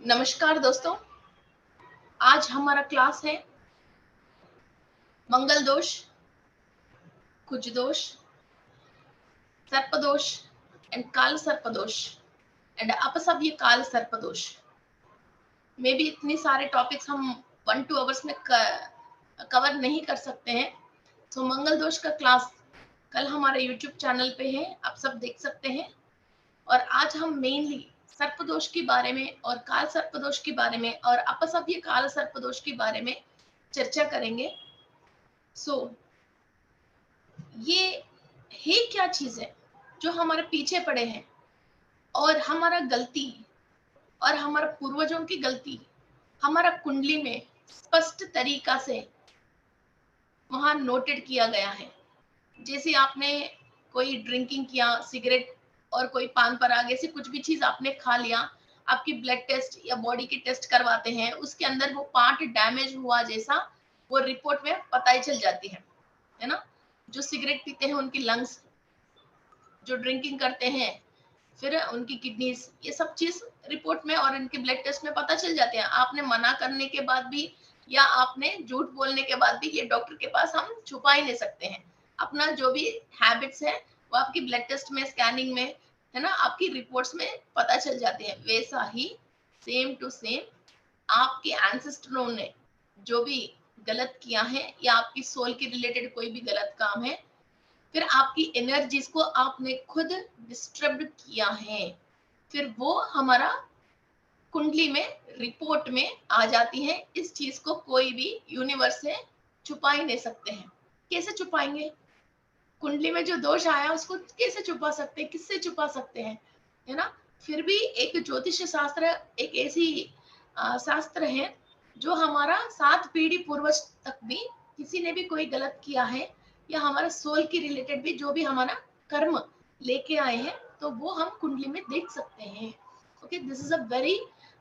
नमस्कार दोस्तों, आज हमारा क्लास है मंगल दोष, कुज दोष, सर्प दोष एंड काल सर्प दोष एंड अपसव्य काल सर्प दोष। मे भी इतनी सारे टॉपिक्स हम 1-2 आवर्स में कवर नहीं कर सकते हैं। तो मंगल दोष का क्लास कल हमारे यूट्यूब चैनल पे है, आप सब देख सकते हैं। और आज हम मेनली सर्प दोष के बारे में और काल सर्प दोष के बारे में और अपसव्य काल सर्प दोष के बारे में चर्चा करेंगे। ये है क्या चीज है जो हमारे पीछे पड़े हैं और हमारा गलती और हमारे पूर्वजों की गलती हमारा कुंडली में स्पष्ट तरीका से वहां नोटेड किया गया है। जैसे आपने कोई ड्रिंकिंग किया, सिगरेट और कोई पान पराग ऐसी कुछ भी चीज आपने खा लिया, आपकी ब्लड टेस्ट या बॉडी की टेस्ट करवाते हैं, उसके अंदर वो पार्ट डैमेज हुआ जैसा वो रिपोर्ट में पता ही चल जाती है ना। जो सिगरेट पीते हैं उनकी लंग्स, जो ड्रिंकिंग करते हैं फिर उनकी किडनीज, ये सब चीज रिपोर्ट में और इनके ब्लड टेस्ट में पता चल जाते हैं। आपने मना करने के बाद भी या आपने झूठ बोलने के बाद भी ये डॉक्टर के पास हम छुपा ही नहीं सकते हैं। अपना जो भी हैबिट्स है वो आपकी ब्लड टेस्ट में, स्कैनिंग में, है ना, आपकी रिपोर्ट्स में पता चल जाते हैं। वैसा ही सेम टू सेम आपके एंसेस्टरों ने जो भी गलत किया है या आपकी सोल के रिलेटेड कोई भी गलत काम है, फिर आपकी एनर्जीज को आपने खुद डिस्टर्ब किया है, फिर वो हमारा कुंडली में रिपोर्ट में आ जाती है। इस चीज को कोई भी यूनिवर्स से छुपा ही नहीं सकते हैं। कैसे छुपाएंगे? कुंडली में जो दोष आया उसको कैसे छुपा सकते हैं, किससे छुपा सकते हैं, है ना। फिर भी एक ज्योतिष शास्त्र एक ऐसी शास्त्र है जो हमारा 7 पीढ़ी पूर्वज तक भी किसी ने भी कोई गलत किया है या हमारा सोल की रिलेटेड भी जो भी हमारा कर्म लेके आए हैं तो वो हम कुंडली में देख सकते हैं। Okay, this is a very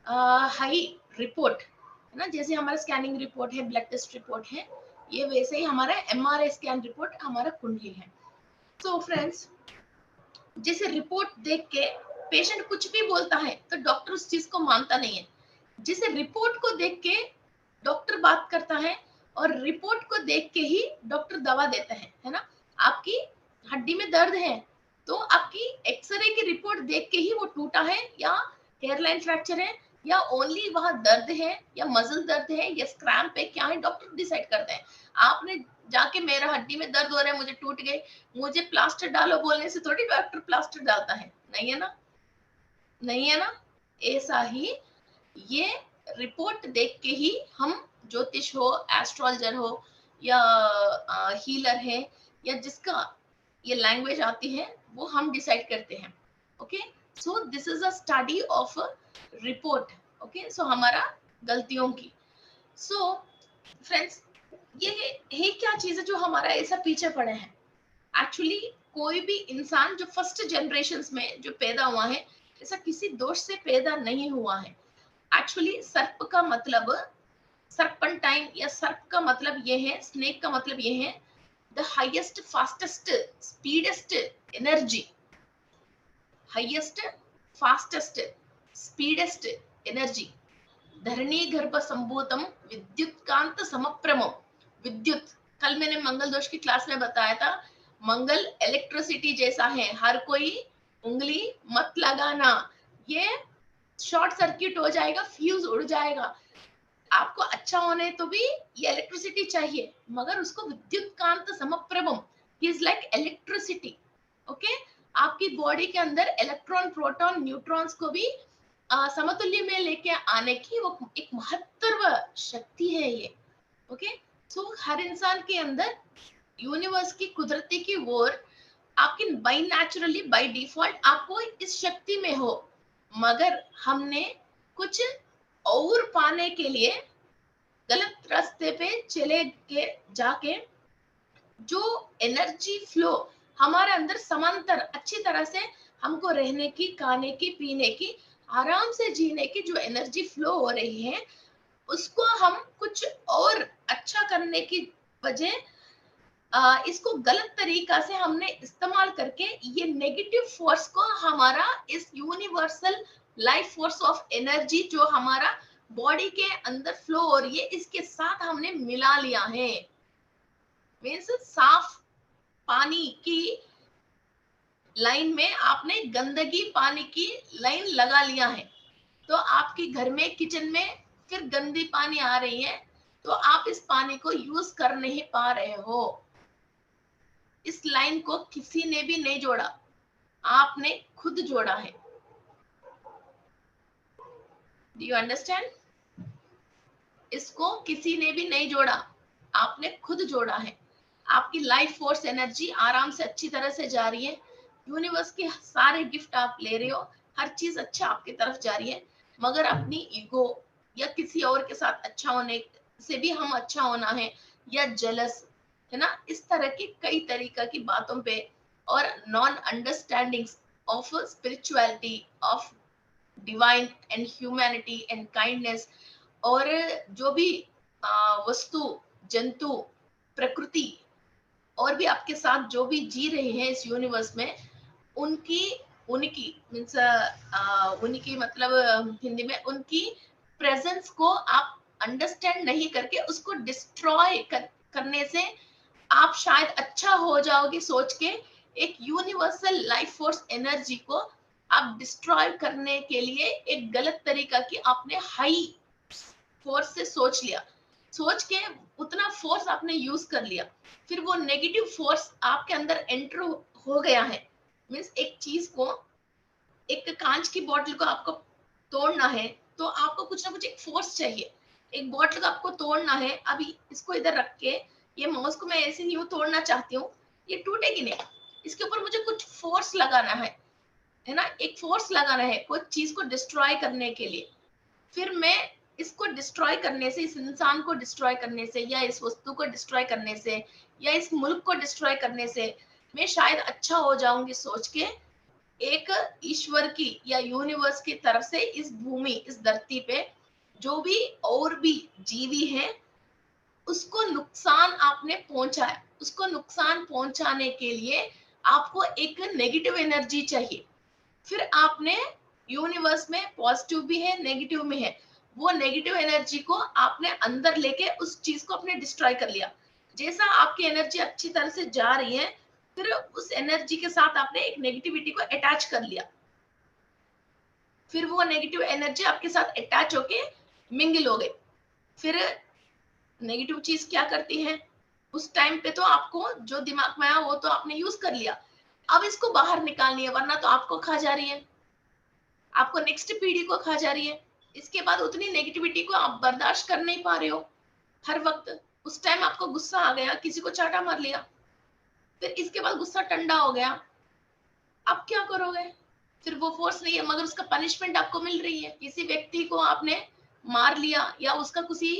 high report, है ना। जैसे हमारा स्कैनिंग रिपोर्ट है, ब्लड टेस्ट रिपोर्ट है, ये वैसे ही हमारा एमआरआई स्कैन रिपोर्ट हमारा कुंडली है। तो फ्रेंड्स, जैसे रिपोर्ट देख के पेशेंट कुछ भी बोलता है तो डॉक्टर उस चीज को मानता नहीं है। जिसे रिपोर्ट को देख के डॉक्टर बात करता है और रिपोर्ट को देख के ही डॉक्टर दवा देता है ना। आपकी हड्डी में दर्द है तो आपकी एक्सरे की रिपोर्ट देख के ही वो टूटा है या हेयरलाइन फ्रैक्चर है या ओनली वहां दर्द है या मसल दर्द है या क्रैम्प है, क्या है, डॉक्टर डिसाइड करते हैं। आपने जाके मेरा हड्डी में दर्द हो रहा है, मुझे टूट गई, मुझे प्लास्टर डालो बोलने से थोड़ी डॉक्टर प्लास्टर डालता है, नहीं है ना, नहीं है ना। ऐसा ही ये रिपोर्ट देख के ही हम ज्योतिष हो, एस्ट्रोलॉजर हो या हीलर है या जिसका ये लैंग्वेज आती है वो हम डिसाइड करते हैं। Okay, so this is a study of report. Okay, so हमारा गलतियों की। सो फ्रेंड्स, ये है क्या चीज है जो हमारा ऐसा पीछे पड़े हैं। एक्चुअली कोई भी इंसान जो फर्स्ट जनरेशन में जो पैदा हुआ है ऐसा किसी दोष से पैदा नहीं हुआ है। एक्चुअली सर्प का मतलब सर्पेंटाइन या सर्प का मतलब ये है, स्नेक का मतलब ये है the highest fastest speedest energy, highest fastest speedest energy, धरणी गर्भ संभूतम विद्युत कांत समप्रमम। विद्युत, कल मैंने मंगल दोष की क्लास में बताया था, मंगल इलेक्ट्रिसिटी जैसा है, हर कोई उंगली मत लगाना, ये शॉर्ट सर्किट हो जाएगा, फ्यूज उड़ जाएगा। आपको अच्छा होने तो भी ये इलेक्ट्रिसिटी चाहिए, मगर उसको विद्युत कांत समप्रभम, he is like electricity. Okay, आपकी बॉडी के अंदर इलेक्ट्रॉन, प्रोटॉन, न्यूट्रॉन्स को भी समतुल्य में लेके आने की वो एक महत्व शक्ति है ये। ओके, सो हर इंसान के अंदर यूनिवर्स की कुदरती की ओर आपकी बाई नेचुरली बाई डिफॉल्ट आपको इस शक्ति में हो, मगर हमने कुछ और पाने के लिए गलत रास्ते पे चले के जाके जो एनर्जी फ्लो हमारे अंदर समांतर अच्छी तरह से हमको रहने की, खाने की, पीने की, आराम से जीने की जो एनर्जी फ्लो हो रही है उसको हम कुछ और अच्छा करने की वजह इसको गलत तरीका से हमने इस्तेमाल करके ये नेगेटिव फोर्स को हमारा इस universal life force of energy जो हमारा बॉडी के अंदर फ्लो हो रही है, इसके साथ हमने मिला लिया है। मीन्स साफ पानी की लाइन में आपने गंदगी पानी की लाइन लगा लिया है। तो आपके घर में किचन में फिर गंदी पानी आ रही है, तो आप इस पानी को यूज कर नहीं पा रहे हो। इस लाइन को किसी ने भी नहीं जोड़ा, आपने खुद जोड़ा है। Do you understand? इसको किसी ने भी नहीं जोड़ा, आपने खुद जोड़ा है। आपकी लाइफ फोर्स एनर्जी आराम से अच्छी तरह से जा रही है। यूनिवर्स के सारे गिफ्ट आप ले रहे हो, हर चीज अच्छा आपकी तरफ जा रही है, मगर अपनी ईगो या किसी और के साथ अच्छा होने से भी हम अच्छा होना है, या जेलस है ना, इस तरह की कई तरीका की बातों पे और non understandings of spirituality, of divine and humanity and kindness, और जो भी वस्तु, जंतु, प्रकृति और भी आपके साथ जो भी जी रहे हैं इस यूनिवर्स में, उनकी उनकी मीन्स उनकी मतलब हिंदी में उनकी प्रेजेंस को आप अंडरस्टैंड नहीं करके उसको डिस्ट्रॉय करने से आप शायद अच्छा हो जाओगे सोच के, एक यूनिवर्सल लाइफ फोर्स एनर्जी को आप डिस्ट्रॉय करने के लिए एक गलत तरीका की आपने हाई फोर्स से सोच लिया, सोच के उतना फोर्स आपने यूज कर लिया, फिर वो नेगेटिव फोर्स आपके अंदर एंटर हो गया है। मीन्स एक चीज को, एक कांच की बोतल को आपको तोड़ना है, तो आपको कुछ ना कुछ एक फोर्स चाहिए। एक बोतल को आपको तोड़ना है, अभी इसको इधर रख के ये माउस को मैं ऐसे यूं तोड़ना चाहती हूँ, ये टूटेगी नहीं, इसके ऊपर मुझे कुछ फोर्स लगाना है ना, एक फोर्स लगाना है कोई चीज को डिस्ट्रॉय करने के लिए। फिर मैं इसको डिस्ट्रॉय करने से, इस इंसान को डिस्ट्रॉय करने से, या इस वस्तु को डिस्ट्रॉय करने से, या इस मुल्क को डिस्ट्रॉय करने से मैं शायद अच्छा हो जाऊंगी सोच के, एक ईश्वर की या यूनिवर्स की तरफ से इस भूमि, इस धरती पे जो भी और भी जीवी है, उसको नुकसान आपने पहुंचाया। उसको नुकसान पहुंचाने के लिए आपको एक नेगेटिव एनर्जी चाहिए। फिर आपने यूनिवर्स में पॉजिटिव भी है, नेगेटिव में है, वो नेगेटिव एनर्जी को आपने अंदर लेके उस चीज को अपने डिस्ट्रॉय कर लिया। जैसा आपकी एनर्जी अच्छी तरह से जा रही है, फिर उस एनर्जी के साथ आपने एक नेगेटिविटी को अटैच कर लिया, फिर वो नेगेटिव एनर्जी आपके साथ अटैच होके मिंगल हो गई। फिर नेगेटिव चीज क्या करती है, उस टाइम पे तो आपको जो दिमाग में आया वो तो आपने यूज कर लिया, अब इसको बाहर निकालनी है, वरना तो आपको खा जा रही है, आपको नेक्स्ट पीढ़ी को खा जा रही है। इसके बाद उतनी नेगेटिविटी को आप बर्दाश्त कर नहीं पा रहे हो हर वक्त। उस टाइम आपको गुस्सा आ गया, किसी को चाटा मार लिया, फिर इसके बाद गुस्सा ठंडा हो गया, अब क्या करोगे? फिर वो फोर्स नहीं है, मगर उसका पनिशमेंट आपको मिल रही है। किसी व्यक्ति को आपने मार लिया या उसका किसी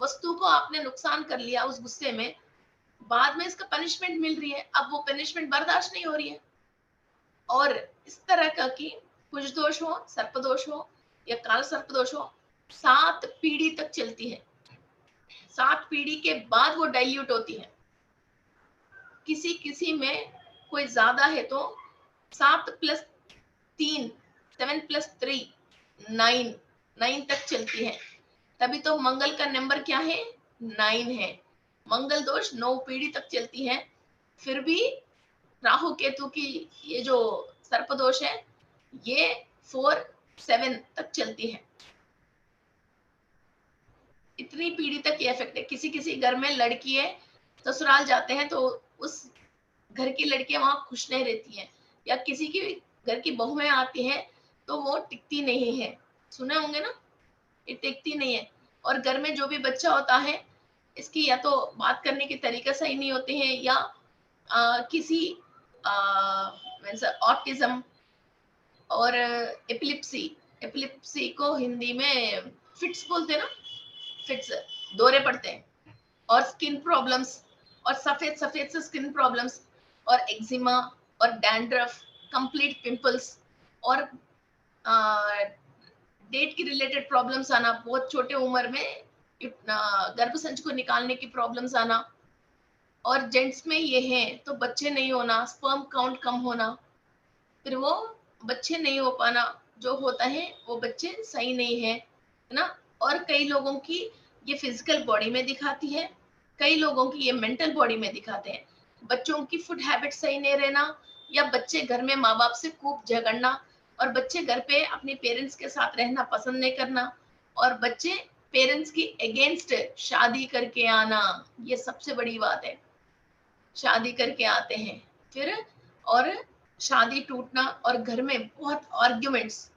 वस्तु को आपने नुकसान कर लिया उस गुस्से में, बाद में इसका पनिशमेंट मिल रही है, अब वो पनिशमेंट बर्दाश्त नहीं हो रही है। और इस तरह का कि कुछ दोष हो, सर्पदोष हो या काल सर्पदोष हो, 7 पीढ़ी तक चलती है। 7 पीढ़ी के बाद वो डाइल्यूट होती है। किसी किसी में कोई ज्यादा है तो 7+3, 7+3, 9 तक चलती है। तभी तो मंगल का नंबर क्या है? 9 है। मंगल दोष 9 पीढ़ी तक चलती है। फिर भी राहु केतु की ये जो सर्पदोष है, ये 4-7 तक चलती है। इतनी पीढ़ी तक ये इफेक्ट है। किसी किसी घर में लड़की है, ससुराल जाते हैं तो उस घर की लड़कियां वहां खुश नहीं रहती हैं, या किसी की घर की बहुएं आती हैं तो वो टिकती नहीं है। सुने होंगे ना, ये टिकती नहीं है। और घर में जो भी बच्चा होता है, इसकी या तो बात करने के तरीके सही नहीं होते हैं, या किसी ऑटिज्म और एपिलिप्सी को हिंदी में फिट्स बोलते हैं ना, फिट्स, दौरे पड़ते हैं, और स्किन प्रॉब्लम्स, और सफेद सफेद से स्किन प्रॉब्लम्स, और एक्जिमा और डैंड्रफ, कंप्लीट पिंपल्स, और डेट की रिलेटेड प्रॉब्लम्स आना, बहुत छोटे उम्र में गर्भसंच को निकालने की प्रॉब्लम्स आना, और जेंट्स में ये है तो बच्चे नहीं होना, स्पर्म काउंट कम होना, फिर वो बच्चे नहीं हो पाना, जो होता है वो बच्चे सही नहीं है ना। और कई लोगों की ये फिजिकल बॉडी में दिखाती है, कई लोगों की ये मेंटल बॉडी में दिखाते हैं। बच्चों की फूड हैबिट सही नहीं रहना, या बच्चे घर में माँ बाप से खूब झगड़ना, और बच्चे घर पे अपने पेरेंट्स के साथ रहना पसंद नहीं करना, और बच्चे पेरेंट्स की अगेंस्ट शादी करके आना, ये सबसे बड़ी बात है। शादी करके आते हैं फिर, और शादी टूटना, और घर में बहुत आर्ग्यूमेंट्स,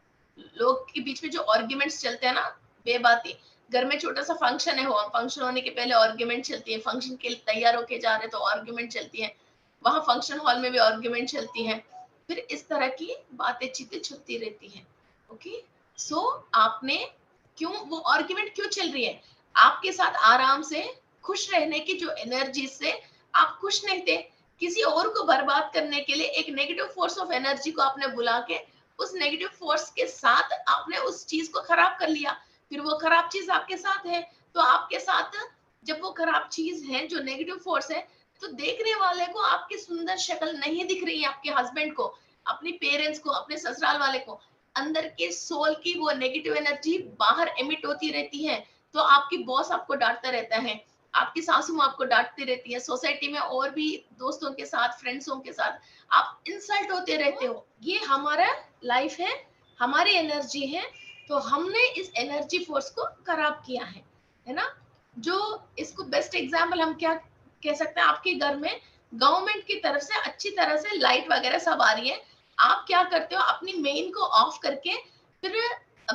लोग के बीच में जो आर्ग्यूमेंट्स चलते हैं ना बेबाती। घर में छोटा सा फंक्शन है, हो फंक्शन होने के पहले आर्ग्यूमेंट चलती है, फंक्शन के लिए तैयार होके जा रहे तो आर्ग्यूमेंट चलती है, वहां फंक्शन हॉल में भी आर्ग्यूमेंट चलती है, फिर इस तरह की बातें चीतें चलती रहती है। ओके, सो आपने क्यों वो आर्ग्यूमेंट क्यों चल रही है? आपके साथ आराम से खुश रहने की जो एनर्जी से आप खुश नहीं थे, किसी और को बर्बाद करने के लिए एक नेगेटिव फोर्स ऑफ एनर्जी को आपने बुला के उस नेगेटिव फोर्स के साथ आपने उस चीज को खराब कर लिया, फिर वो खराब चीज आपके साथ है। तो आपके साथ जब वो खराब चीज है जो नेगेटिव फोर्स है, तो देखने वाले को आपकी सुंदर शक्ल नहीं दिख रही है, आपके हस्बैंड को, अपने पेरेंट्स को, अपने ससुराल वाले को, अंदर के सोल की वो नेगेटिव एनर्जी बाहर एमिट होती रहती है। तो आपकी बॉस आपको डांटता रहता है, आपकी सासू माँ आपको डांटती रहती है, सोसाइटी में और भी दोस्तों के साथ, फ्रेंड्सों के साथ आप इंसल्ट होते रहते हो। ये हमारा लाइफ है, हमारी एनर्जी है, तो हमने इस एनर्जी फोर्स को खराब किया है ना। जो इसको बेस्ट एग्जांपल हम क्या कह सकते हैं, आपके घर में गवर्नमेंट की तरफ से अच्छी तरह से लाइट वगैरह सब आ रही है, आप क्या करते हो, अपनी मेन को ऑफ करके फिर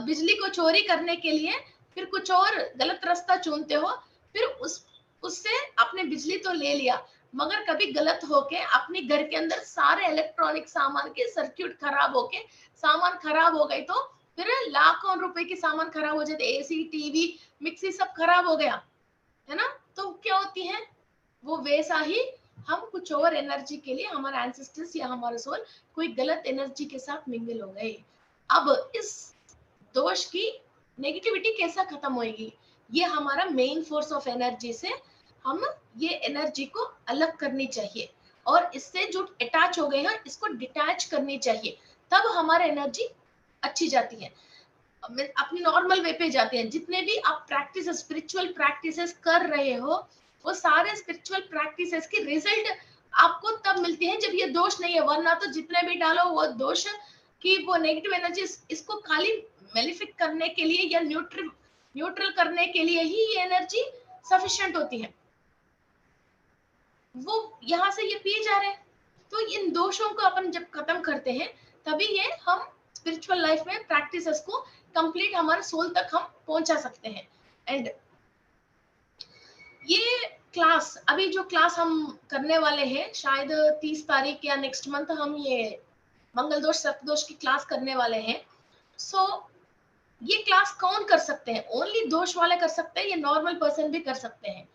बिजली को चोरी करने के लिए फिर कुछ और गलत रास्ता चुनते हो, फिर उससे आपने बिजली तो ले लिया, मगर कभी गलत होके अपने घर के अंदर सारे इलेक्ट्रॉनिक सामान के सर्किट खराब होके सामान खराब हो गए, तो फिर लाखों रुपए के सामान खराब हो जाते, एसी टीवी मिक्सी सब खराब हो गया, है ना। तो क्या होती है वो वैसा ही, हम कुछ और एनर्जी के लिए हमारा एंसेस्टर्स या हमारा सोल कोई गलत एनर्जी के साथ मिंगल हो गए। अब इस दोष की नेगेटिविटी कैसा खत्म होगी, ये हमारा मेन फोर्स ऑफ एनर्जी से हम ये एनर्जी को अलग करनी चाहिए, और इससे जो अटैच हो गए हैं इसको डिटैच करनी चाहिए, तब हमारा एनर्जी अच्छी जाती है, अपनी नॉर्मल वे पे जाते हैं। जितने भी आप प्रैक्टिस स्पिरिचुअल प्रैक्टिसेस कर रहे हो, वो सारे स्पिरिचुअल प्रैक्टिसेस की रिजल्ट आपको तब मिलती है जब ये दोष नहीं है, वरना तो जितने भी डालो वो दोष की वो नेगेटिव एनर्जी इसको खाली मेलिफिक करने के लिए या न्यूट्रल करने के लिए ही ये एनर्जी सफिशिएंट होती है, वो यहाँ से ये पिए जा रहे हैं। तो इन दोषों को अपन जब खत्म करते हैं, तभी ये हम स्पिरिचुअल लाइफ में प्रैक्टिसेस को कंप्लीट हमारे सोल तक हम पहुंचा सकते हैं। एंड ये क्लास, अभी जो क्लास हम करने वाले हैं, शायद 30 तारीख या नेक्स्ट मंथ हम ये मंगल दोष सर्पदोष की क्लास करने वाले हैं। सो ये क्लास कौन कर सकते हैं? ओनली दोष वाले कर सकते हैं, ये नॉर्मल पर्सन भी कर सकते हैं।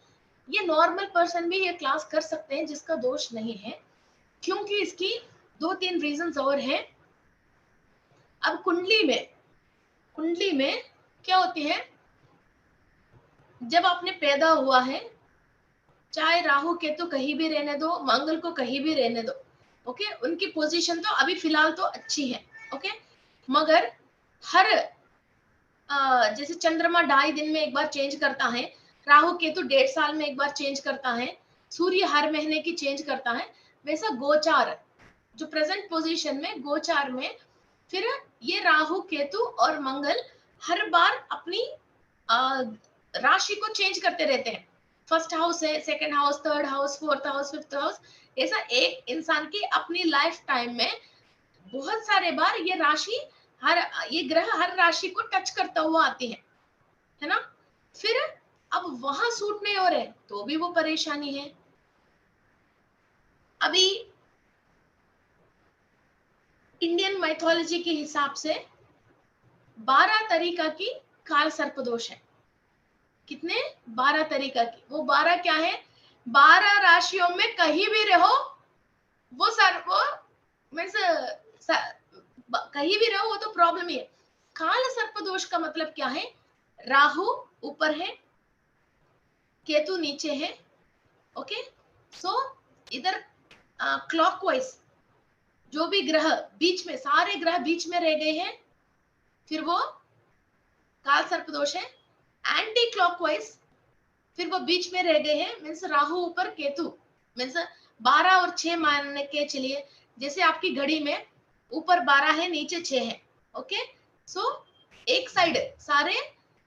ये नॉर्मल पर्सन भी ये क्लास कर सकते हैं जिसका दोष नहीं है, क्योंकि इसकी 2-3 रीजंस और हैं। अब कुंडली में क्या होती है, जब आपने पैदा हुआ है, चाहे राहु केतु कहीं भी रहने दो, मंगल को कहीं भी रहने दो, ओके, उनकी पोजीशन तो अभी फिलहाल तो अच्छी है, ओके, मगर हर जैसे चंद्रमा 2.5 दिन में एक बार चेंज करता है, राहु केतु 1.5 साल में एक बार चेंज करता है, सूर्य हर महीने की चेंज करता है, वैसा गोचार जो प्रेजेंट पोजीशन में गोचार में फिर ये राहु केतु और मंगल हर बार अपनी राशि को चेंज करते रहते हैं। फर्स्ट हाउस है, second house, third house, fourth house, fifth house, ऐसा एक इंसान की अपनी लाइफ टाइम में बहुत सारे बार ये राशि ये ग्रह हर राशि को टच करता हुआ आती है ना। फिर अब वहां सूट नहीं हो रहे तो भी वो परेशानी है। अभी इंडियन माइथोलॉजी के हिसाब से 12 तरीका की काल सर्प दोष है। कितने? 12 तरीका की। वो 12 क्या है? 12 राशियों में कहीं भी रहो, वो कहीं भी रहो वो तो प्रॉब्लम ही है। काल सर्प दोष का मतलब क्या है? राहु ऊपर है, केतु नीचे है, ओके। सो इधर क्लॉकवाइज जो भी ग्रह बीच में, सारे ग्रह बीच में रह गए हैं, फिर वो काल सर्प दोष है। एंटी क्लॉकवाइज, फिर वो बीच में रह गए हैं, मीन्स राहु ऊपर केतु, मीन्स 12 और 6 मानने के चलिए, जैसे आपकी घड़ी में ऊपर 12 है नीचे 6 है, ओके। सो एक साइड सारे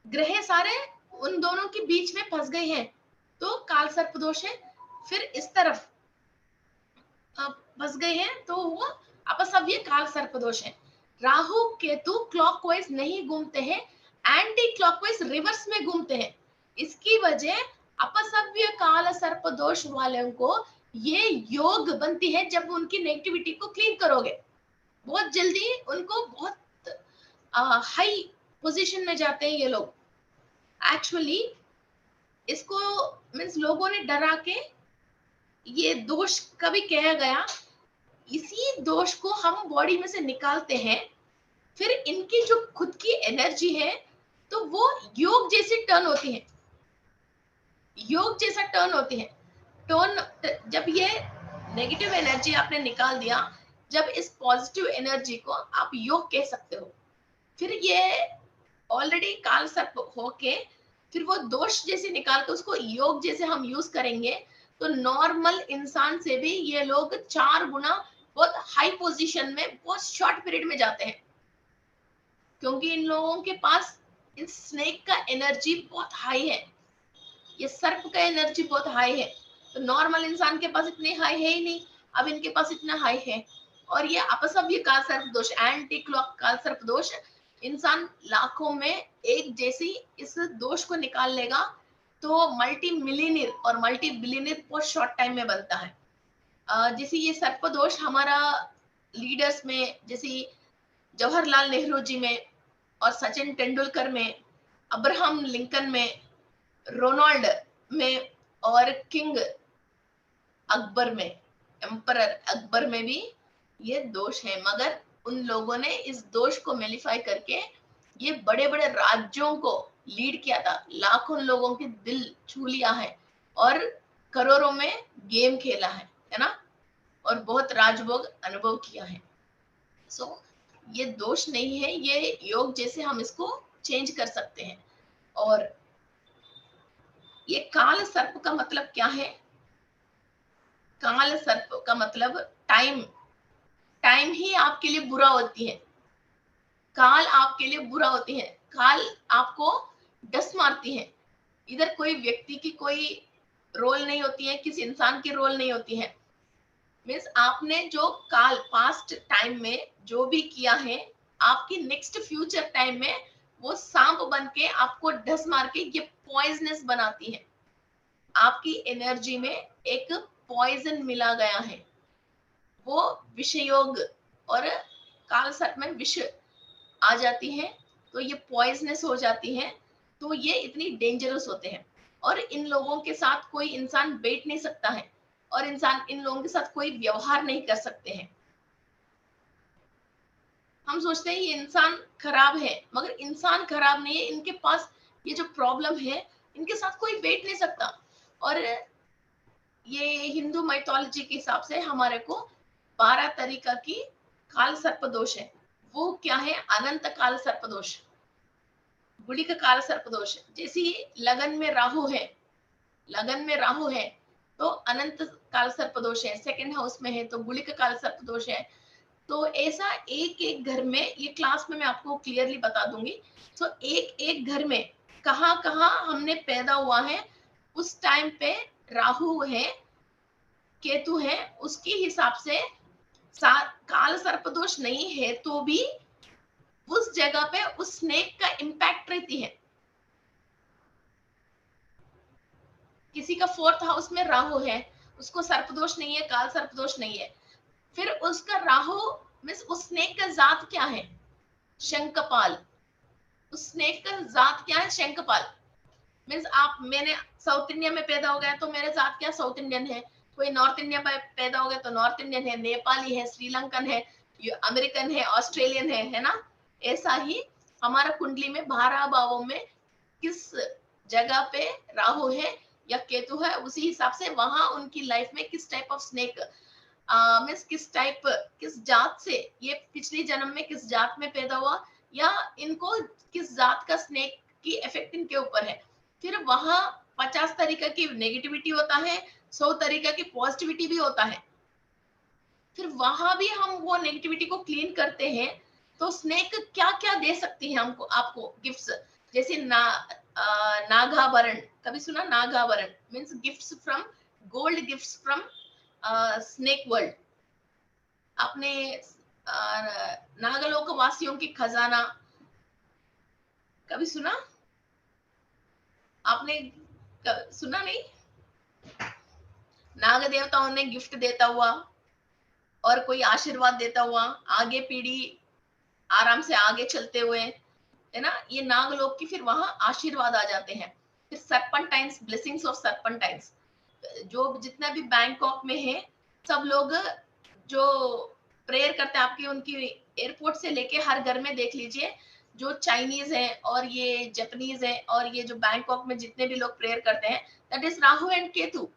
ग्रह सारे उन दोनों के बीच में फंस गए हैं, तो काल सर्प दोष है। फिर इस तरफ फंस गए हैं तो वो अपसव्य काल सर्प दोष है। राहु केतु क्लॉकवाइज नहीं घूमते हैं, एंटी क्लॉकवाइज रिवर्स में घूमते हैं। इसकी वजह अपसव्य काल सर्प दोष वालों को ये योग बनती है जब उनकी नेगेटिविटी को क्लीन करोगे, बहुत जल्दी उनको बहुत हाई पोजीशन में जाते हैं ये लोग। एक्चुअली इसको मीन्स लोगों ने डरा के ये दोष कभी कहा गया, इसी दोष को हम बॉडी में से निकालते हैं, फिर इनकी जो खुद की एनर्जी है तो वो योग जैसी टर्न होती है, योग जैसा टर्न होती है। टर्न जब ये नेगेटिव एनर्जी आपने निकाल दिया, जब इस पॉजिटिव एनर्जी को आप योग कह सकते हो, फिर ये ऑलरेडी काल सर्प होके फिर वो दोष जैसे निकाल के उसको योग जैसे हम यूज करेंगे, तो नॉर्मल इंसान से भी ये लोग 4 गुना बहुत हाई पोजीशन में बहुत शॉर्ट पीरियड में जाते हैं, क्योंकि इन लोगों के पास इस स्नेक का एनर्जी बहुत हाई है, ये सर्प का एनर्जी बहुत हाई है। तो नॉर्मल इंसान के पास इतने हाई है ही नहीं, अब इनके पास इतना हाई है। और ये अपसव्य काल सर्प दोष, एंटी क्लॉक काल सर्प दोष, इंसान लाखों में एक जैसी इस दोष को निकाल लेगा तो मल्टी मिलियनियर और मल्टी बिलियनियर बहुत शॉर्ट टाइम में बनता है। जैसे ये सर्प दोष हमारा लीडर्स में, जैसे जवाहरलाल नेहरू जी में और सचिन तेंदुलकर में, अब्राहम लिंकन में, रोनाल्ड में और किंग अकबर में, एम्परर अकबर में भी ये दोष है। मगर उन लोगों ने इस दोष को मेलिफाई करके ये बड़े बड़े राज्यों को लीड किया था, लाखों लोगों के दिल छू लिया है और करोड़ों में गेम खेला है ना, और बहुत राजभोग अनुभव किया है। सो ये दोष नहीं है, ये योग जैसे हम इसको चेंज कर सकते हैं। और ये काल सर्प का मतलब क्या है? काल सर्प का मतलब टाइम, टाइम ही आपके लिए बुरा होती है, काल आपके लिए बुरा होती है, काल आपको डस मारती है। इधर कोई व्यक्ति की कोई रोल नहीं होती है, किसी इंसान की रोल नहीं होती है। मीन्स आपने जो काल पास्ट टाइम में जो भी किया है, आपकी नेक्स्ट फ्यूचर टाइम में वो सांप बन के आपको डस मार के ये पॉइजनस बनाती है। आपकी एनर्जी में एक पॉइजन मिला गया है, वो विषयोग और काल सर्प में विष आ जाती है, तो ये पॉइजनस हो जाती है, तो ये इतनी डेंजरस होते हैं। और इन लोगों के साथ कोई इंसान बैठ नहीं सकता है, और इंसान इन लोगों के साथ कोई व्यवहार नहीं कर सकते हैं। हम सोचते हैं ये इंसान खराब है, मगर इंसान खराब नहीं है, इनके पास ये जो प्रॉब्लम है, इनके साथ कोई बैठ नहीं सकता। और ये हिंदू माइथोलॉजी के हिसाब से हमारे को 12 तरीका की काल सर्प दोष है। वो क्या है? अनंत काल सर्प दोष, गुलिक काल सर्प दोष। जैसे लगन में राहु है, लगन में राहु है तो अनंत काल सर्प दोष है, सेकंड हाउस में है तो गुलिक काल सर्प दोष है। तो ऐसा एक एक घर में, ये क्लास में मैं आपको क्लियरली बता दूंगी। तो एक एक घर में कहाँ कहाँ हमने पैदा हुआ है, उस टाइम पे राहु है, केतु है, उसके हिसाब से काल सर्प दोष नहीं है तो भी उस जगह पे उस स्नेक का इंपैक्ट रहती है। किसी का 4th हाउस में राहु है, उसको सर्प दोष नहीं है, काल सर्प दोष नहीं है, फिर उसका राहु मीन्स उस स्नेक का जात क्या है? शंखपाल। उस स्नेक का जात क्या है? शंखपाल। मीन्स आप, मैंने साउथ इंडिया में पैदा हो गया तो मेरे जात क्या? साउथ इंडियन है। कोई नॉर्थ इंडिया में पैदा हो गया तो नॉर्थ इंडियन है, नेपाली है, श्रीलंकन है, अमेरिकन है, ऑस्ट्रेलियन है ना। ऐसा ही हमारा कुंडली में 12 भावों में किस जगह पे राहु है या केतु है, उसी हिसाब से वहां उनकी लाइफ में किस टाइप ऑफ स्नेक मीन्स किस टाइप, किस जात से, ये पिछले जन्म में किस जात में पैदा हुआ, या इनको किस जात का स्नेक की इफेक्ट इनके ऊपर है। फिर वहां 50 तरीका की नेगेटिविटी होता है, 100 तरीका की पॉजिटिविटी भी होता है। फिर वहां भी हम वो नेगेटिविटी को क्लीन करते हैं। तो स्नेक क्या क्या दे सकती है हमको, आपको गिफ्ट्स, जैसे नागाभरण, कभी सुना? नागाभरण means gifts from, gold gifts from snake world. आपने नागलोक वासियों की खजाना कभी सुना? आपने सुना नहीं? नाग देवताओं ने गिफ्ट देता हुआ और कोई आशीर्वाद देता हुआ आगे पीढ़ी आराम से आगे चलते हुए, है ना, ये नागलोक की फिर वहां आशीर्वाद आ जाते हैं। फिर सर्पंटाइन्स, ब्लेसिंग्स ऑफ सर्पंटाइन्स, जो जितना भी बैंकॉक में है सब लोग जो प्रेयर करते हैं, आपके उनकी एयरपोर्ट से लेके हर घर में देख लीजिए, जो चाइनीज है और ये जापानीज है और ये जो बैंकॉक में जितने भी लोग प्रेयर करते हैं, that is Rahu and Ketu.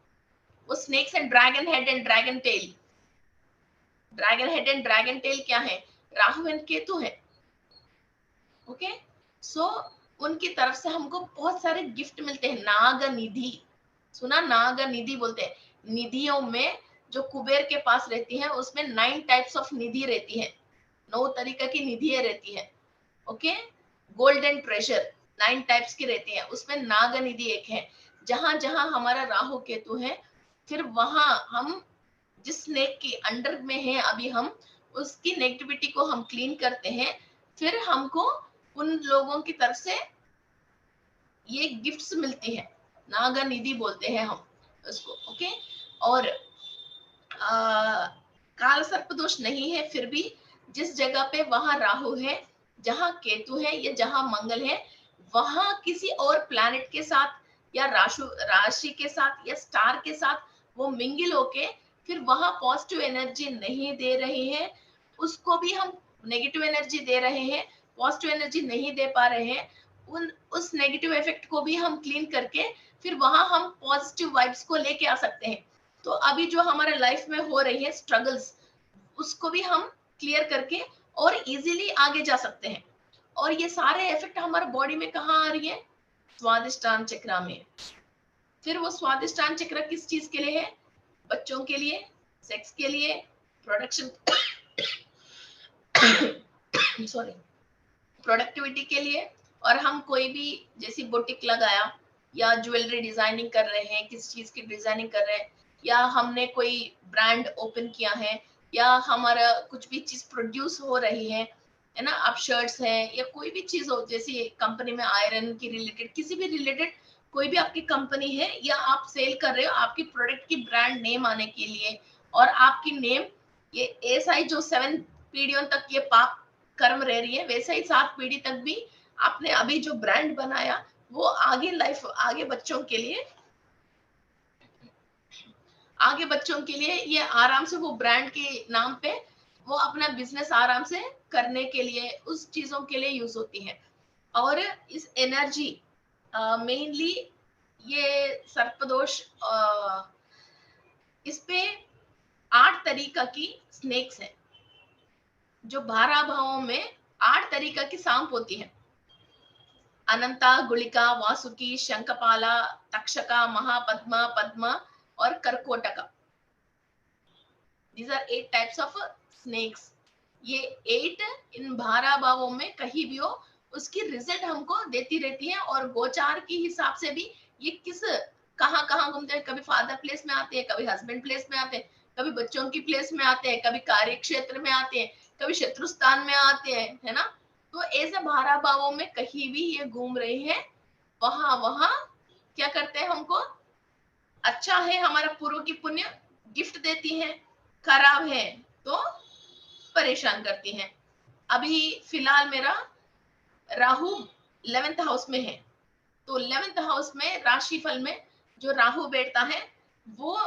वो snakes and dragon head and dragon tail, dragon head and dragon tail क्या है? राहु एंड केतु है। ओके, सो उनकी तरफ से हमको बहुत सारे गिफ्ट मिलते हैं। नाग निधि सुना? नाग निधि बोलते हैं। निधियों में जो कुबेर के पास रहती है उसमें 9 टाइप्स ऑफ निधि रहती है, 9 तरीका की निधियां रहती है। ओके, गोल्डन ट्रेजर 9 टाइप्स की रहती है, उसमें नाग निधि एक है। जहां जहां हमारा राहु केतु है, फिर वहां हम जिस स्नेक की अंडर में है अभी हम उसकी नेगेटिविटी को हम क्लीन करते हैं। फिर हमको उन लोगों की तरफ से ये गिफ्ट्स मिलती है, नागा निधि बोलते हैं हम उसको। ओके, और काल सर्प दोष नहीं है, फिर भी जिस जगह पे वहां राहु है, जहां केतु है या जहां मंगल है, वहां किसी और प्लैनेट के साथ या राशि के साथ या स्टार के साथ वो मिंगल होके फिर वहां पॉजिटिव एनर्जी नहीं दे रहे हैं, उसको भी हम नेगेटिव एनर्जी दे रहे हैं, पॉजिटिव एनर्जी नहीं दे पा रहे हैं, उन उस नेगेटिव इफेक्ट को भी हम क्लीन करके फिर वहां हम पॉजिटिव वाइब्स को लेके आ सकते हैं। तो अभी जो हमारे लाइफ में हो रही है स्ट्रगल्स, उसको भी हम क्लियर करके और इजीली आगे जा सकते हैं। और ये सारे इफेक्ट हमारे बॉडी में कहाँ आ रही है? स्वादिष्टान चक्र में। फिर वो स्वादिष्टान चक्र किस चीज के लिए है? बच्चों के लिए, सेक्स के लिए, प्रोडक्शन सॉरी, प्रोडक्टिविटी के लिए। और हम कोई भी जैसी बुटीक लगाया या ज्वेलरी डिजाइनिंग कर रहे हैं, किस चीज की डिजाइनिंग कर रहे हैं, या हमने कोई ब्रांड ओपन किया है, या हमारा कुछ भी चीज प्रोड्यूस हो रही है ना, आप शर्ट्स हैं या कोई भी चीज हो, जैसे कंपनी में आयरन की रिलेटेड, किसी भी रिलेटेड कोई भी आपकी कंपनी है या आप सेल कर रहे हो, आपकी प्रोडक्ट की ब्रांड नेम आने के लिए और आपकी नेम ये ऐसा ही जो 7 पीढ़ियों तक ये पाप कर्म रह रही है, वैसे ही 7 पीढ़ी तक भी आपने अभी जो ब्रांड बनाया वो आगे लाइफ, आगे बच्चों के लिए, आगे बच्चों के लिए ये आराम से वो ब्रांड के नाम पे वो अपना बिजनेस आराम से करने के लिए, उस चीजों के लिए यूज होती है। और इस एनर्जी मेनली ये सर्पदोष, इस पे 8 तरीका की स्नेक्स है, जो 12 भावों में 8 तरीका की सांप होती है। अनंता, गुलिका, वासुकी, शंखपाला, तक्षका, महापद्मा, पद्मा और कर्कोटका। These are 8 types of snakes. ये 8 इन 12 भावों में कहीं भी हो उसकी रिजल्ट हमको देती रहती है। और गोचार की हिसाब से भी ये किस कहाँ कहाँ घूमते हैं, कभी फादर प्लेस में आते हैं, कभी हस्बैंड प्लेस में आते हैं, कभी बच्चों की प्लेस में आते हैं, कभी कार्य क्षेत्र में आते हैं, कभी शत्रु स्थान में आते हैं, है ना। तो ऐसे 12 भावों में कहीं भी ये घूम रहे हैं, वहां वहां क्या करते हैं, हमको अच्छा है हमारा पूर्व की पुण्य गिफ्ट देती है, खराब है तो परेशान करती हैं। अभी फिलहाल मेरा राहु 11th हाउस में है, तो 11th हाउस में राशि फल में जो राहु बैठता है वो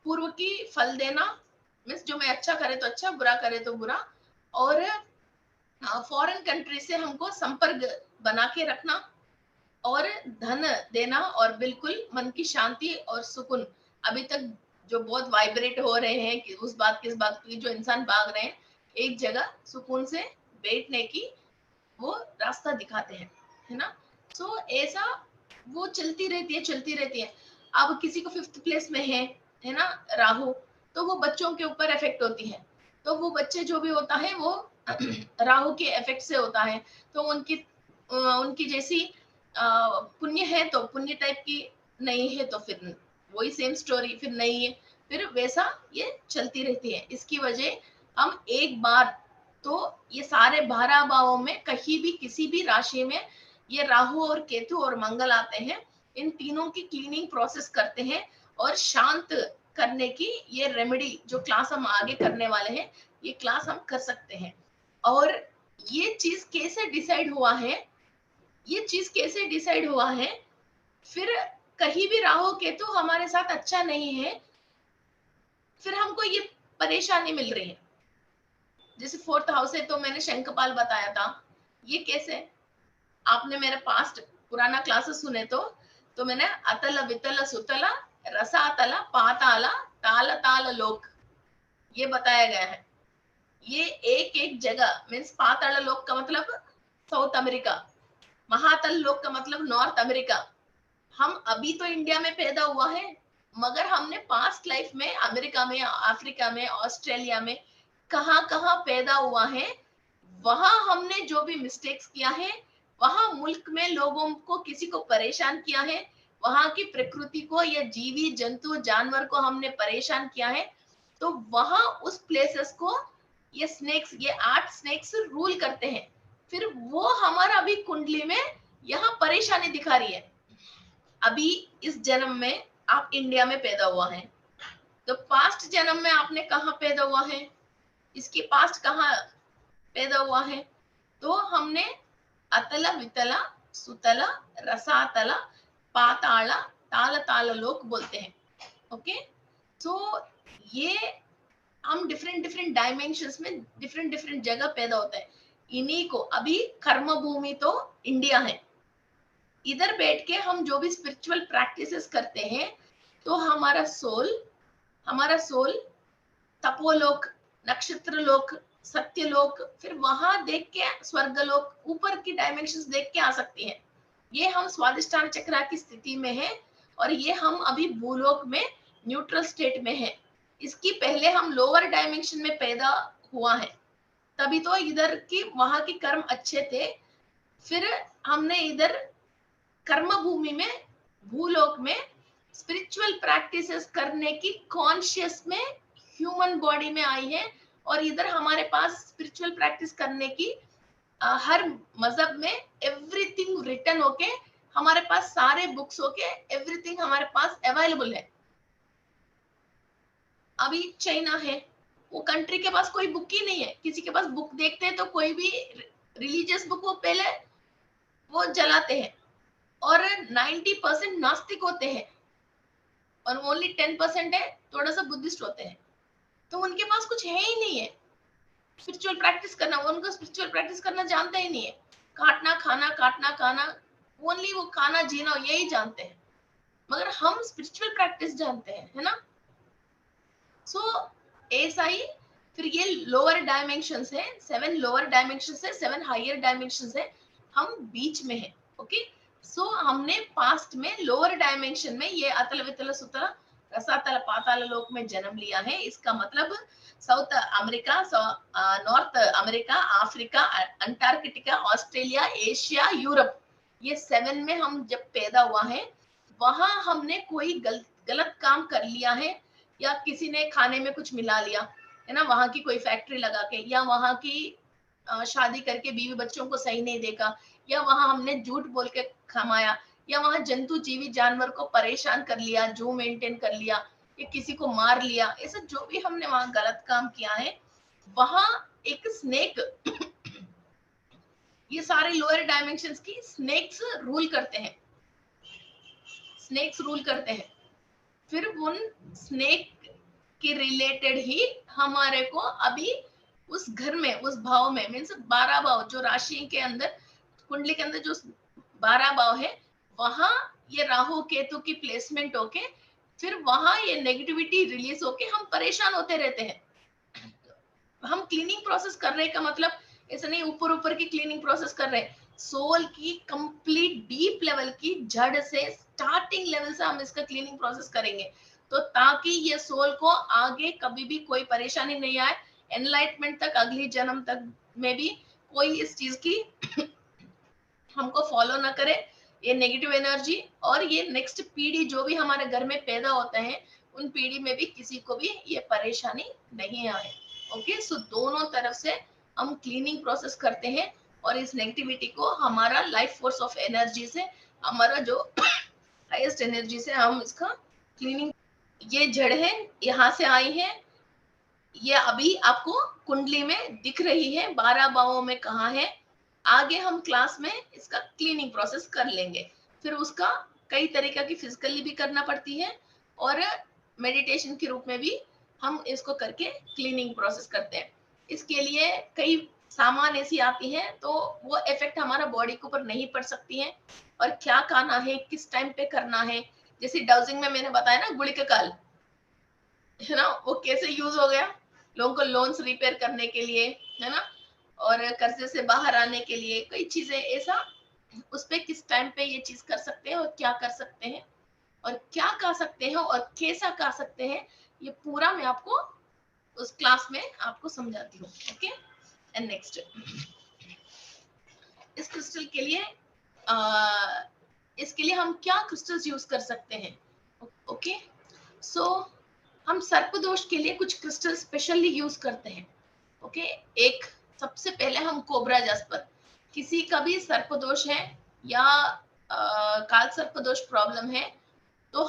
पूर्व की फल देना, मीन्स जो मैं अच्छा करे तो अच्छा, बुरा करे तो बुरा, और फॉरेन कंट्री से हमको संपर्क बना के रखना और धन देना, और बिल्कुल मन की शांति और सुकून। अभी तक जो बहुत वाइब्रेट हो रहे हैं कि उस बात किस बात की, जो इंसान भाग रहे हैं एक जगह सुकून से बैठने की वो रास्ता दिखाते हैं, है ना। सो ऐसा वो चलती रहती है। अब किसी को 5th प्लेस में है ना राहु, तो वो बच्चों के ऊपर इफेक्ट होती है। तो वो बच्चे जो भी होता है वो राहु के इफेक्ट से होता है। तो उनकी जैसी पुण्य है तो पुण्य टाइप की, नहीं है तो फिर वही सेम स्टोरी, फिर नहीं है, फिर वैसा ये चलती रहती है। इसकी वजह हम एक बार तो ये सारे 12 भावों में कहीं भी किसी भी राशि में ये राहु और केतु और मंगल आते हैं, इन तीनों की क्लीनिंग प्रोसेस करते हैं और शांत करने की ये रेमेडी जो क्लास हम आगे करने वाले हैं, ये क्लास हम कर सकते हैं। और ये चीज कैसे डिसाइड हुआ है, ये चीज कैसे डिसाइड हुआ है, फिर कहीं भी राहु केतु हमारे साथ अच्छा नहीं है, फिर हमको ये परेशानी मिल रही है। जैसे 4th हाउस है तो मैंने शंखपाल बताया था, ये कैसे, आपने मेरे पास्ट पुराना क्लासेस सुने तो मैंने अतल वितल सुतल रसातल पाताल ताल ताल लोक ये बताया गया है। ये एक एक जगह मीन्स पाताल लोक का मतलब साउथ अमेरिका, महातल लोक का मतलब नॉर्थ अमेरिका। हम अभी तो इंडिया में पैदा हुआ है, मगर हमने पास्ट लाइफ में अमेरिका में, अफ्रीका में, ऑस्ट्रेलिया में कहाँ कहाँ पैदा हुआ है, वहां हमने जो भी मिस्टेक्स किया है, वहां मुल्क में लोगों को किसी को परेशान किया है, वहां की प्रकृति को या जीवी जंतु जानवर को हमने परेशान किया है, तो वहां उस प्लेसेस को ये स्नेक्स, ये 8 स्नेक्स रूल करते हैं। फिर वो हमारा अभी कुंडली में यहाँ परेशानी दिखा रही है। अभी इस जन्म में आप इंडिया में पैदा हुआ है, तो पास्ट जन्म में आपने कहाँ पैदा हुआ है, इसकी पास्ट कहाँ पैदा हुआ है, तो हमने अतल वितल सुतल रसातल पाताल ताल ताल लोक बोलते हैं। ओके, तो ये हम डिफरेंट डिफरेंट डायमेंशंस में डिफरेंट डिफरेंट जगह पैदा होता है। इन्हीं को अभी कर्म भूमि तो इंडिया है, इधर बैठ के हम जो भी स्पिरिचुअल प्रैक्टिसेस करते हैं, तो हमारा सोल तपोलोक, नक्षत्र लोक, सत्यलोक, फिर वहां देख के स्वर्गलोक, ऊपर की डायमेंशंस देख के आ सकती है। ये हम स्वादिष्टान चक्र की स्थिति में है, और ये हम अभी भूलोक में न्यूट्रल स्टेट में है। इसकी पहले हम लोअर डायमेंशन में पैदा हुआ है, तभी तो इधर की वहां के कर्म अच्छे थे, फिर हमने इधर कर्म भूमि में भूलोक में स्पिरिचुअल प्रैक्टिसेस करने की कॉन्शियस में ह्यूमन बॉडी में आई है, और इधर हमारे पास स्पिरिचुअल प्रैक्टिस करने की हर मजहब में एवरीथिंग रिटन होके हमारे पास सारे बुक्स होके एवरीथिंग हमारे पास अवेलेबल है। अभी चाइना है, वो कंट्री के पास कोई बुक ही नहीं है, किसी के पास बुक देखते हैं तो कोई भी रिलीजियस बुक वो पहले वो जलाते हैं, और 90% नास्तिक होते हैं, और ओनली 10% है थोड़ा सा बुद्धिस्ट होते हैं। तो उनके पास कुछ है ही नहीं है स्पिरिचुअल प्रैक्टिस करना, उनको स्पिरिचुअल प्रैक्टिस करना जानते ही नहीं है। काटना खाना ओनली वो खाना जीना यही जानते हैं, मगर हम स्पिरिचुअल प्रैक्टिस जानते हैं, है ना। सो ऐसा ही फिर ये लोअर डायमेंशंस है, 7 लोअर डायमेंशंस है, 7 हायर डायमेंशंस है, हम बीच में है। ओके, सो हमने पास्ट में लोअर डायमेंशन में ये अतल वितल सुतल रसातल पाताल लोक में जन्म लिया है। इसका मतलब south America, north America, Africa, Antarctica, Australia, Asia, Europe, ये 7 में हम जब पैदा हुआ है, वहां हमने कोई गलत काम कर लिया है, या किसी ने खाने में कुछ मिला लिया है ना, वहां की कोई फैक्ट्री लगा के, या वहां की शादी करके बीवी बच्चों को सही नहीं देखा, या वहां हमने झूठ बोल के कमाया, या वहां जंतु जीवी जानवर को परेशान कर लिया, जू मेंटेन कर लिया, या किसी को मार लिया, ऐसा जो भी हमने वहां गलत काम किया है, वहां एक स्नेक ये सारे लोअर डायमेंशंस की स्नेक्स रूल करते हैं, स्नेक्स रूल करते हैं। फिर उन स्नेक के रिलेटेड ही हमारे को अभी उस घर में, उस भाव में, मीन्स 12 भाव जो राशि के अंदर, कुंडली के अंदर जो 12 भाव है, वहां ये राहु केतु की प्लेसमेंट होके फिर वहां ये नेगेटिविटी रिलीज होके हम परेशान होते रहते हैं। हम क्लीनिंग प्रोसेस करने का मतलब ऐसा नहीं ऊपर ऊपर की क्लीनिंग प्रोसेस कर रहे हैं, सोल की कंप्लीट डीप लेवल की जड़ से स्टार्टिंग लेवल से हम इसका क्लीनिंग प्रोसेस करेंगे, तो ताकि ये सोल को आगे कभी भी कोई परेशानी नहीं आए, एनलाइटमेंट तक, अगली जन्म तक में भी कोई इस चीज की हमको फॉलो ना करे, ये नेगेटिव एनर्जी, और ये नेक्स्ट पीढ़ी जो भी हमारे घर में पैदा होते हैं उन पीढ़ी में भी किसी को भी ये परेशानी नहीं आए। ओके, सो दोनों तरफ से हम क्लीनिंग प्रोसेस करते हैं और इस नेगेटिविटी को हमारा लाइफ फोर्स ऑफ एनर्जी से, हमारा जो हाईएस्ट एनर्जी से हम इसका क्लीनिंग, ये जड़ है यहाँ से आई है, ये अभी आपको कुंडली में दिख रही है 12 भावों में कहाँ है, आगे हम क्लास में इसका क्लीनिंग प्रोसेस कर लेंगे, फिर उसका कई तरीका की फिजिकली भी करना पड़ती है और मेडिटेशन के रूप में भी हम इसको करके क्लीनिंग प्रोसेस करते हैं। इसके लिए कई सामान ऐसी आती हैं तो वो इफेक्ट हमारा बॉडी के ऊपर नहीं पड़ सकती है, और क्या खाना है, किस टाइम पे करना है, जैसे डाउजिंग में मैंने बताया ना गुड़िका काल है ना, वो कैसे यूज हो गया लोगों को लोन्स रिपेयर करने के लिए, है ना, और कर्जे से बाहर आने के लिए कई चीजें ऐसा, उस पे किस टाइम पे ये चीज कर सकते हैं और क्या कर सकते हैं और क्या खा सकते हैं और कैसा खा सकते हैं, ये पूरा मैं आपको उस क्लास में आपको समझाती हूँ। ओके, एंड नेक्स्ट इस क्रिस्टल के लिए इसके लिए हम क्या क्रिस्टल्स यूज कर सकते हैं। ओके, सो हम सर्पदोष के लिए कुछ क्रिस्टल स्पेशली यूज करते हैं। ओके, एक सबसे पहले हम कोबरा जास्पर, किसी का भी सर्पदोष है या काल सर्पदोष प्रॉब्लम है तो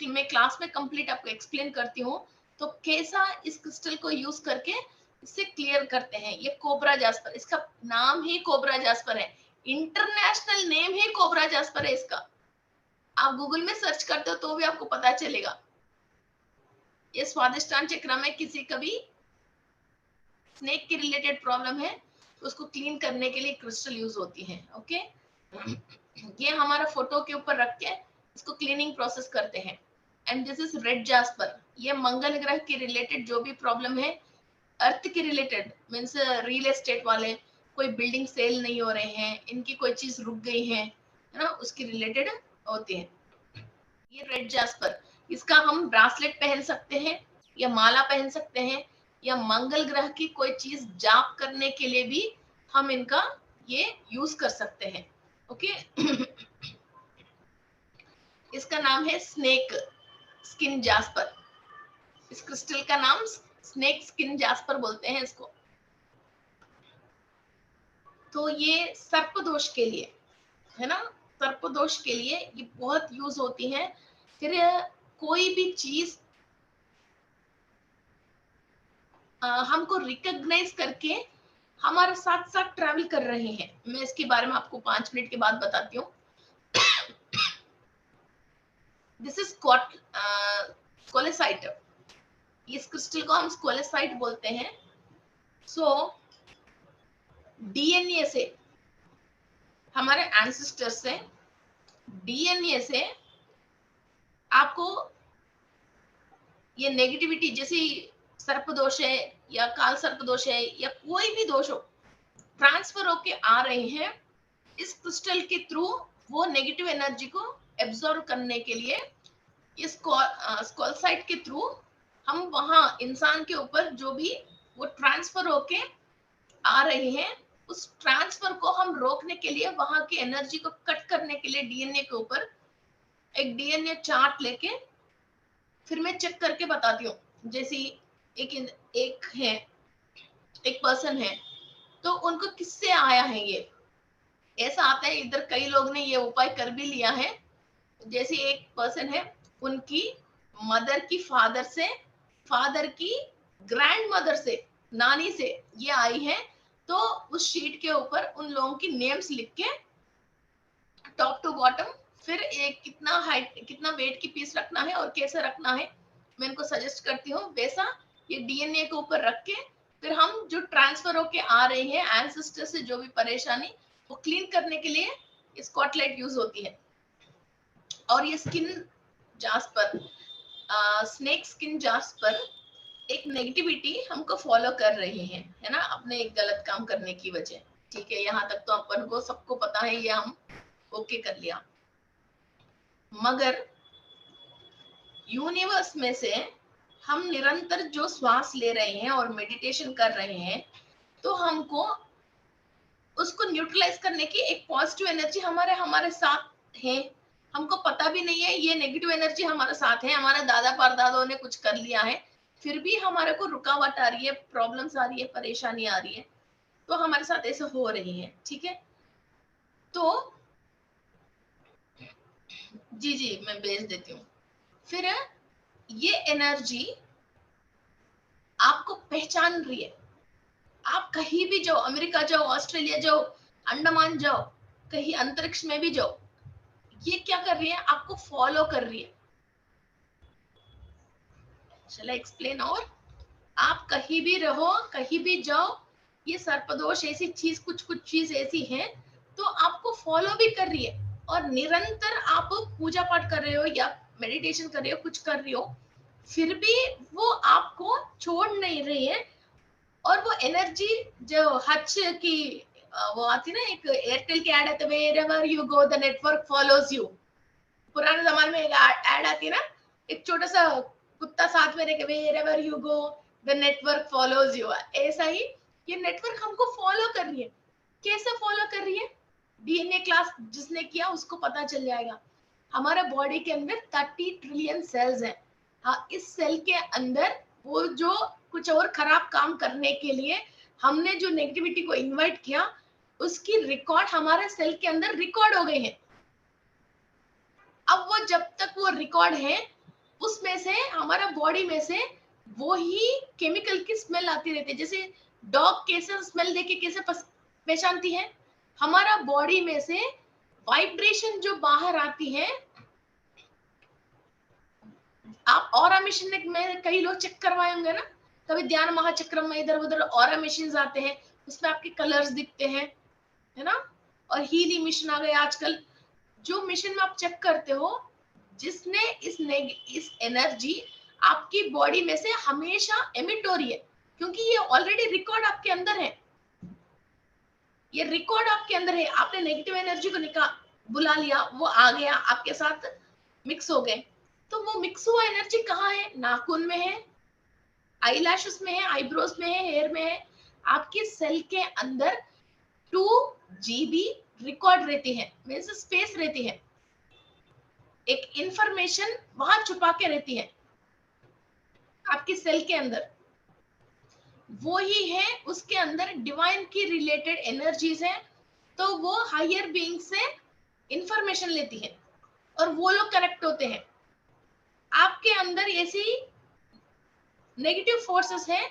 मैं क्लास में कंप्लीट आपको एक्सप्लेन करती हूँ तो कैसा इस क्रिस्टल को यूज करके इससे क्लियर करते हैं। ये कोबरा जास्पर, इसका नाम ही कोबरा जास्पर है, इंटरनेशनल नेम ही कोबरा जास्पर है इसका, आप गूगल में सर्च करते हो तो भी आपको पता चलेगा। ये स्वादिष्टान चक्र में किसी का भी स्नेक के रिलेटेड प्रॉब्लम है तो उसको क्लीन करने के लिए क्रिस्टल यूज होती है। ओके, ये हमारा फोटो के ऊपर रख के इसको क्लीनिंग प्रोसेस करते हैं। And this is red jasper, ये मंगल ग्रह के रिलेटेड जो भी प्रॉब्लम है, अर्थ के रिलेटेड मीन्स रियल एस्टेट वाले, कोई बिल्डिंग सेल नहीं हो रहे हैं, इनकी कोई चीज रुक गई है ना, उसके रिलेटेड होते हैं। ये रेड जास्पर, इसका हम ब्रासलेट पहन सकते हैं या माला पहन सकते हैं, या मंगल ग्रह की कोई चीज जाप करने के लिए भी हम इनका ये यूज कर सकते हैं। ओके, इसका नाम है स्नेक स्किन जास्पर, इस क्रिस्टल का नाम स्नेक स्किन जास्पर बोलते हैं इसको। तो ये सर्पदोष के लिए है ना, सर्पदोष के लिए ये बहुत यूज होती है। फिर कोई भी चीज हमको रिकॉग्नाइज करके हमारे साथ साथ ट्रैवल कर रहे हैं, मैं इसके बारे में आपको 5 मिनट के बाद बताती हूँ। दिस इज स्कोलेसाइट, इस क्रिस्टल को हम स्कोलेसाइट बोलते हैं। सो डीएनए से, हमारे एंसेस्टर से, डीएनए से आपको ये नेगेटिविटी जैसे सर्पदोष है या काल सर्पदोष है या कोई भी दोष हो, ट्रांसफर होके आ रहे हैं इस क्रिस्टल के थ्रू, वो नेगेटिव एनर्जी को एब्जॉर्ब करने के लिए इस स्कोलेसाइट के थ्रू हम वहां इंसान के ऊपर जो भी वो ट्रांसफर होके आ रहे हैं, उस ट्रांसफर को हम रोकने के लिए, वहां की एनर्जी को कट करने के लिए डीएनए के ऊपर एक डीएनए चार्ट लेके फिर मैं चेक करके बताती हूँ। जैसे एक है, एक पर्सन है तो उनको किससे आया है, ये ऐसा आता है, इधर कई लोग ने ये उपाय कर भी लिया है। जैसे एक पर्सन है, उनकी मदर की फादर से, फादर की ग्रैंड मदर से, नानी से ये आई है, तो उस शीट के ऊपर उन लोगों की नेम्स लिख के टॉप टू बॉटम, फिर एक कितना हाइट, कितना वेट की पीस रखना है और कैसे रखना है मैं इनको सजेस्ट करती हूँ, वैसा ये डीएनए के ऊपर रख के फिर हम जो ट्रांसफर होके आ रहे हैं एंसेस्टर से जो भी परेशानी, वो क्लीन करने के लिए स्कॉटलाइट यूज होती है। और ये skin jasper, snake skin jasper, एक नेगेटिविटी हमको फॉलो कर रही है ना, अपने एक गलत काम करने की वजह। ठीक है, यहाँ तक तो अपन को सबको पता है, ये हम ओके कर लिया। मगर यूनिवर्स में से हम निरंतर जो श्वास ले रहे हैं और मेडिटेशन कर रहे हैं, तो हमको उसको न्यूट्रलाइज करने की एक पॉजिटिव एनर्जी हमारे हमारे साथ है। हमको पता भी नहीं है ये नेगेटिव एनर्जी हमारे साथ है, हमारे दादा परदादों ने कुछ कर लिया है, फिर भी हमारे को रुकावट आ रही है, प्रॉब्लम्स आ रही है, परेशानी आ रही है, तो हमारे साथ ऐसे हो रही है। ठीक है, तो जी जी मैं भेज देती हूँ। फिर ये एनर्जी आपको पहचान रही है। आप कहीं भी जाओ, अमेरिका जाओ, ऑस्ट्रेलिया जाओ, अंडमान जाओ, कहीं अंतरिक्ष में भी जाओ, ये क्या कर रही है, आपको फॉलो कर रही है। Shall I explain और आप कहीं भी रहो, कहीं भी जाओ, ये सर्पदोष ऐसी चीज, कुछ कुछ चीज ऐसी है तो आपको फॉलो भी कर रही है। और निरंतर आप पूजा पाठ कर रहे हो या मेडिटेशन कर रहे हो, कुछ कर रहे हो, फिर भी वो आपको छोड़ नहीं रही है। और वो एनर्जी जो हच की वो आती ना, एक एयरटेल की एड आती है, wherever you go the network follows you. पुराने जमाने में एक एड आती है ना, एक छोटा सा कुत्ता साथ में रखे, wherever you go the network follows you. ऐसा ही ये नेटवर्क हमको फॉलो कर रही है। कैसे फॉलो कर रही है, डीएनए क्लास जिसने किया उसको पता चल जाएगा। हमारे बॉडी के अंदर 30 ट्रिलियन सेल्स हैं। हाँ, इस सेल के अंदर वो जो कुछ और खराब काम करने के लिए हमने जो नेगेटिविटी को इन्वाइट किया, उसकी रिकॉर्ड हमारे सेल के अंदर रिकॉर्ड हो गए हैं। अब वो जब तक वो रिकॉर्ड है, उसमें से हमारा बॉडी में से वो ही केमिकल की स्मेल आती रहती है। जैसे डॉग कैसे स्मेल देके कैसे पहचानती है, हमारा बॉडी में से वाइब्रेशन जो बाहर आती है। आप ऑरा मशीन में कई लोग चेक करवाए होंगे ना, कभी ध्यान महाचक्र में इधर उधर ऑरा मशीन आते हैं, उसमें आपके कलर्स दिखते हैं, है ना। और हीली मिशन आ गए आजकल, जो मिशन में आप चेक करते हो, जिसने इस एनर्जी आपकी बॉडी में से हमेशा एमिट हो रही है, क्योंकि ये ऑलरेडी रिकॉर्ड आपके अंदर है। ये रिकॉर्ड आपके अंदर है, आपने नेगेटिव एनर्जी को निकाल बुला लिया, वो आ गया आपके साथ मिक्स हो गए। तो वो मिक्स हुआ एनर्जी कहाँ है, नाखून में है, आईलैशेस में है, आईब्रोज में है, हेयर में है। आपके सेल के अंदर 2 GB रिकॉर्ड रहती है, मींस स्पेस रहती है, एक इंफॉर्मेशन वहां छुपा के रहती है आपकी सेल के अंदर। वो ही है, उसके अंदर डिवाइन की रिलेटेड एनर्जीज है, तो वो हायर बीइंग से इंफॉर्मेशन लेती है और वो लोग कनेक्ट होते हैं। आपके अंदर ऐसी नेगेटिव फोर्सेस है,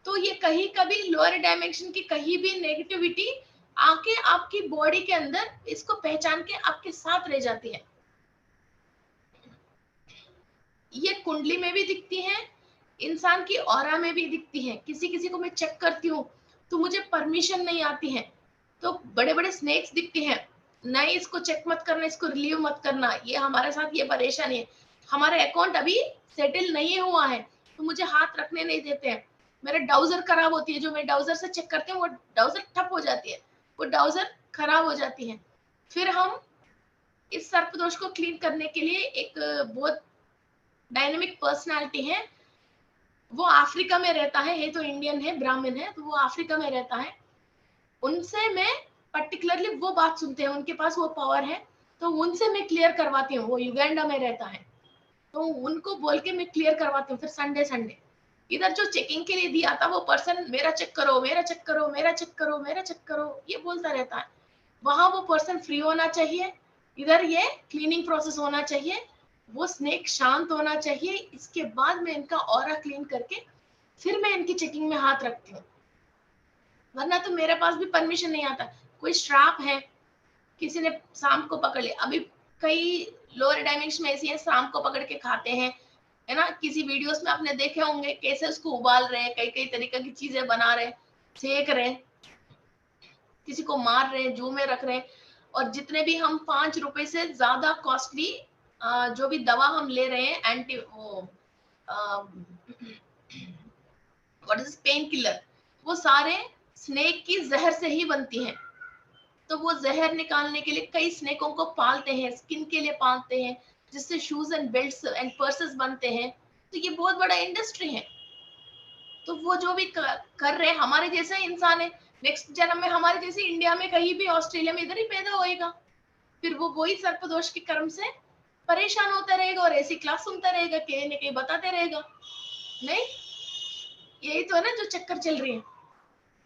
तो ये कहीं कभी लोअर डायमेंशन की कहीं भी नेगेटिविटी आके आपकी बॉडी के अंदर इसको पहचान के आपके साथ रह जाती है। ये कुंडली में भी दिखती है, इंसान की ऑरा में भी दिखती है। किसी किसी को मैं चेक करती हूँ तो मुझे परमिशन नहीं आती है, तो बड़े बड़े स्नेक्स दिखते हैं, नहीं इसको चेक मत करना, इसको रिलीव मत करना, ये हमारे साथ ये परेशानी है, हमारा अकाउंट अभी सेटल नहीं हुआ है, तो मुझे हाथ रखने नहीं देते हैं। मेरा डाउजर खराब होती है, जो मैं डाउजर से चेक करती हूँ वो डाउजर ठप हो जाती है, वो डाउजर खराब हो जाती है। फिर हम इस सर्पदोष को क्लीन करने के लिए एक बहुत डायनेमिक पर्सनालिटी है, वो अफ्रीका में रहता है, ये तो इंडियन है, ब्राह्मण है, तो वो अफ्रीका में रहता है। उनसे मैं पर्टिकुलरली वो बात सुनते हैं, उनके पास वो पावर है, तो उनसे मैं क्लियर करवाती हूँ। वो युगांडा में रहता है, तो उनको बोल के मैं क्लियर करवाती हूँ। फिर संडे संडे इधर जो चेकिंग के लिए दिया था वो पर्सन, मेरा चेक करो, मेरा चेक करो, मेरा चेक करो, मेरा चेक करो, ये बोलता रहता है। वहां वो पर्सन फ्री होना चाहिए, इधर ये क्लीनिंग प्रोसेस होना चाहिए, वो स्नेक शांत होना चाहिए। इसके बाद मैं इनका ऑरा क्लीन करके फिर मैं इनकी चेकिंग में हाथ रखती हूँ, वरना तो मेरे पास भी परमिशन नहीं आता। कोई श्राप है, किसी ने सांप को पकड़ लिया, अभी कई लोअर डायमेंशन में ऐसी है, सांप को पकड़ के खाते हैं, है ना। किसी वीडियोस में आपने देखे होंगे कैसे उसको उबाल रहे हैं, कई कई तरीके की चीजें बना रहे हैं, सेक रहे हैं, किसी को मार रहे हैं, जू में रख रहे हैं। और जितने भी हम 5 रुपए से ज्यादा कॉस्टली जो भी दवा हम ले रहे हैं, एंटी वो व्हाट इज पेन किलर, वो सारे स्नेक की जहर से ही बनती हैं। तो वो जहर निकालने के लिए कई स्नेकों को पालते हैं, स्किन के लिए पालते हैं, जिससे shoes and belts and purses बनते हैं। तो ये बहुत बड़ा इंडस्ट्री है। तो वो जो भी कर रहे हैं, हमारे जैसे इंसान है, नेक्स्ट जन्म में हमारे जैसे इंडिया में कहीं भी, ऑस्ट्रेलिया में इधर ही पैदा होएगा, फिर वो वही सर्पदोष के कर्म से परेशान होता रहेगा और ऐसी क्लास सुनता रहेगा, कहीं न कहीं बताते रहेगा। नहीं, यही तो है ना जो चक्कर चल रही है।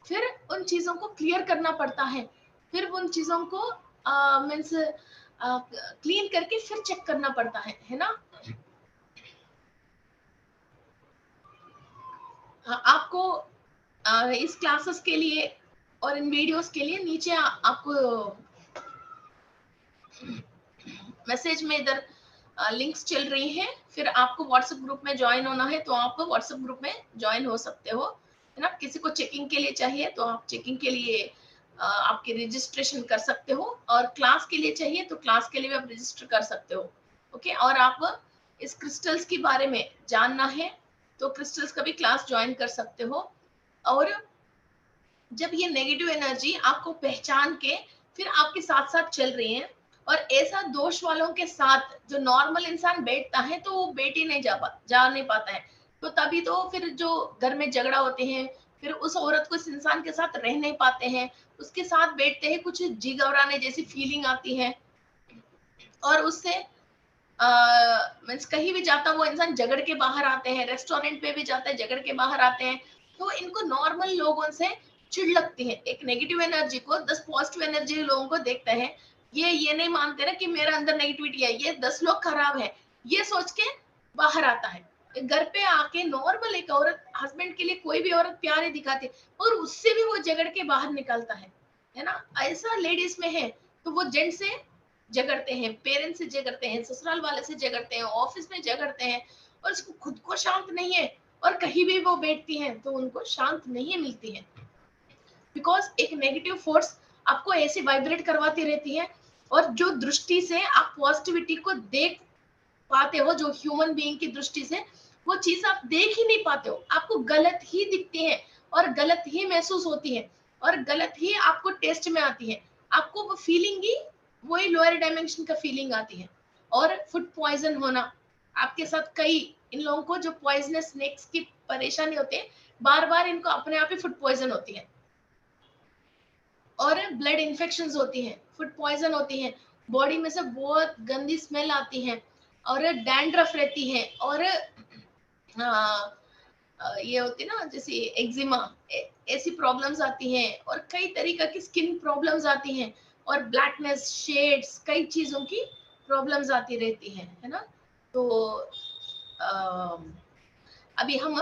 फिर उन चीजों को क्लियर करना पड़ता है, फिर उन चीजों को मीन्स क्लीन करके फिर चेक करना पड़ता है ना। आपको इस क्लासेस के लिए और इन वीडियोस के लिए नीचे आपको मैसेज में इधर लिंक्स चल रही हैं। फिर आपको व्हाट्सएप ग्रुप में ज्वाइन होना है तो आप व्हाट्सएप ग्रुप में ज्वाइन हो सकते हो, है ना। किसी को चेकिंग के लिए चाहिए तो आप चेकिंग के लिए आपके रजिस्ट्रेशन कर सकते हो, और क्लास के लिए चाहिए तो क्लास के लिए भी आप रजिस्टर कर सकते हो। ओके, और आप इस क्रिस्टल्स के बारे में जानना है तो क्रिस्टल्स का भी क्लास ज्वाइन कर सकते हो। और जब ये नेगेटिव एनर्जी आपको पहचान के फिर आपके साथ साथ चल रही है, और ऐसा दोष वालों के साथ जो नॉर्मल इंसान बैठता है तो वो बैठ ही नहीं जा नहीं पाता है, तो तभी तो फिर जो घर में झगड़ा होते हैं, फिर उस औरत को इस इंसान के साथ रह नहीं पाते हैं, उसके साथ बैठते हैं, कुछ जी घबराने जैसी फीलिंग आती है, और उससे मीन्स कहीं भी जाता वो इंसान झगड़ के बाहर आते हैं, रेस्टोरेंट पे भी जाता है झगड़ के बाहर आते हैं। तो इनको नॉर्मल लोगों से चिढ़ लगती है। एक नेगेटिव एनर्जी को 10 पॉजिटिव एनर्जी लोगों को देखता है, ये नहीं मानते ना कि मेरा अंदर नेगेटिविटी है, ये 10 लोग खराब है, ये सोच के बाहर आता है। घर पे आके नॉर्मल एक औरत हस्बैंड के लिए कोई भी औरत प्यार ही दिखाती है, और उससे भी वो झगड़ के बाहर निकलता है ना। ऐसा लेडीज में है। तो वो जेंट्स से झगड़ते हैं, पेरेंट्स से झगड़ते हैं, ससुराल वाले से झगड़ते हैं, ऑफिस में झगड़ते हैं, और उसको खुद को शांत नहीं है, और कहीं भी वो बैठती हैं तो उनको शांत नहीं मिलती है, बिकॉज एक नेगेटिव फोर्स आपको ऐसे वाइब्रेट करवाती रहती है। और जो दृष्टि से आप पॉजिटिविटी को देख पाते हो, जो ह्यूमन बीइंग की दृष्टि से वो चीज आप देख ही नहीं पाते हो, आपको गलत ही दिखती है, और गलत ही महसूस होती है, और गलत ही आपको टेस्ट में आती है। आपको वो फीलिंग ही वही लोअर डायमेंशन का फीलिंग आती है। और फूड पॉइजन होना आपके साथ, कई इन लोगों को जो पॉइजनस स्नेक्स की परेशानी होती है, बार बार इनको अपने आप ही फूड पॉइजन होती है, और ब्लड इन्फेक्शंस होती हैं, फूड पॉइजन होती हैं, बॉडी में से बहुत गंदी स्मेल आती है, और डैंड्रफ रहती है, और ये होती ना जैसे एक्जिमा, ऐसी प्रॉब्लम्स आती हैं, और कई तरीके की स्किन प्रॉब्लम्स आती हैं, और ब्लैकनेस, शेड्स, कई चीजों की प्रॉब्लम्स आती रहती हैं, है ना। तो अभी हम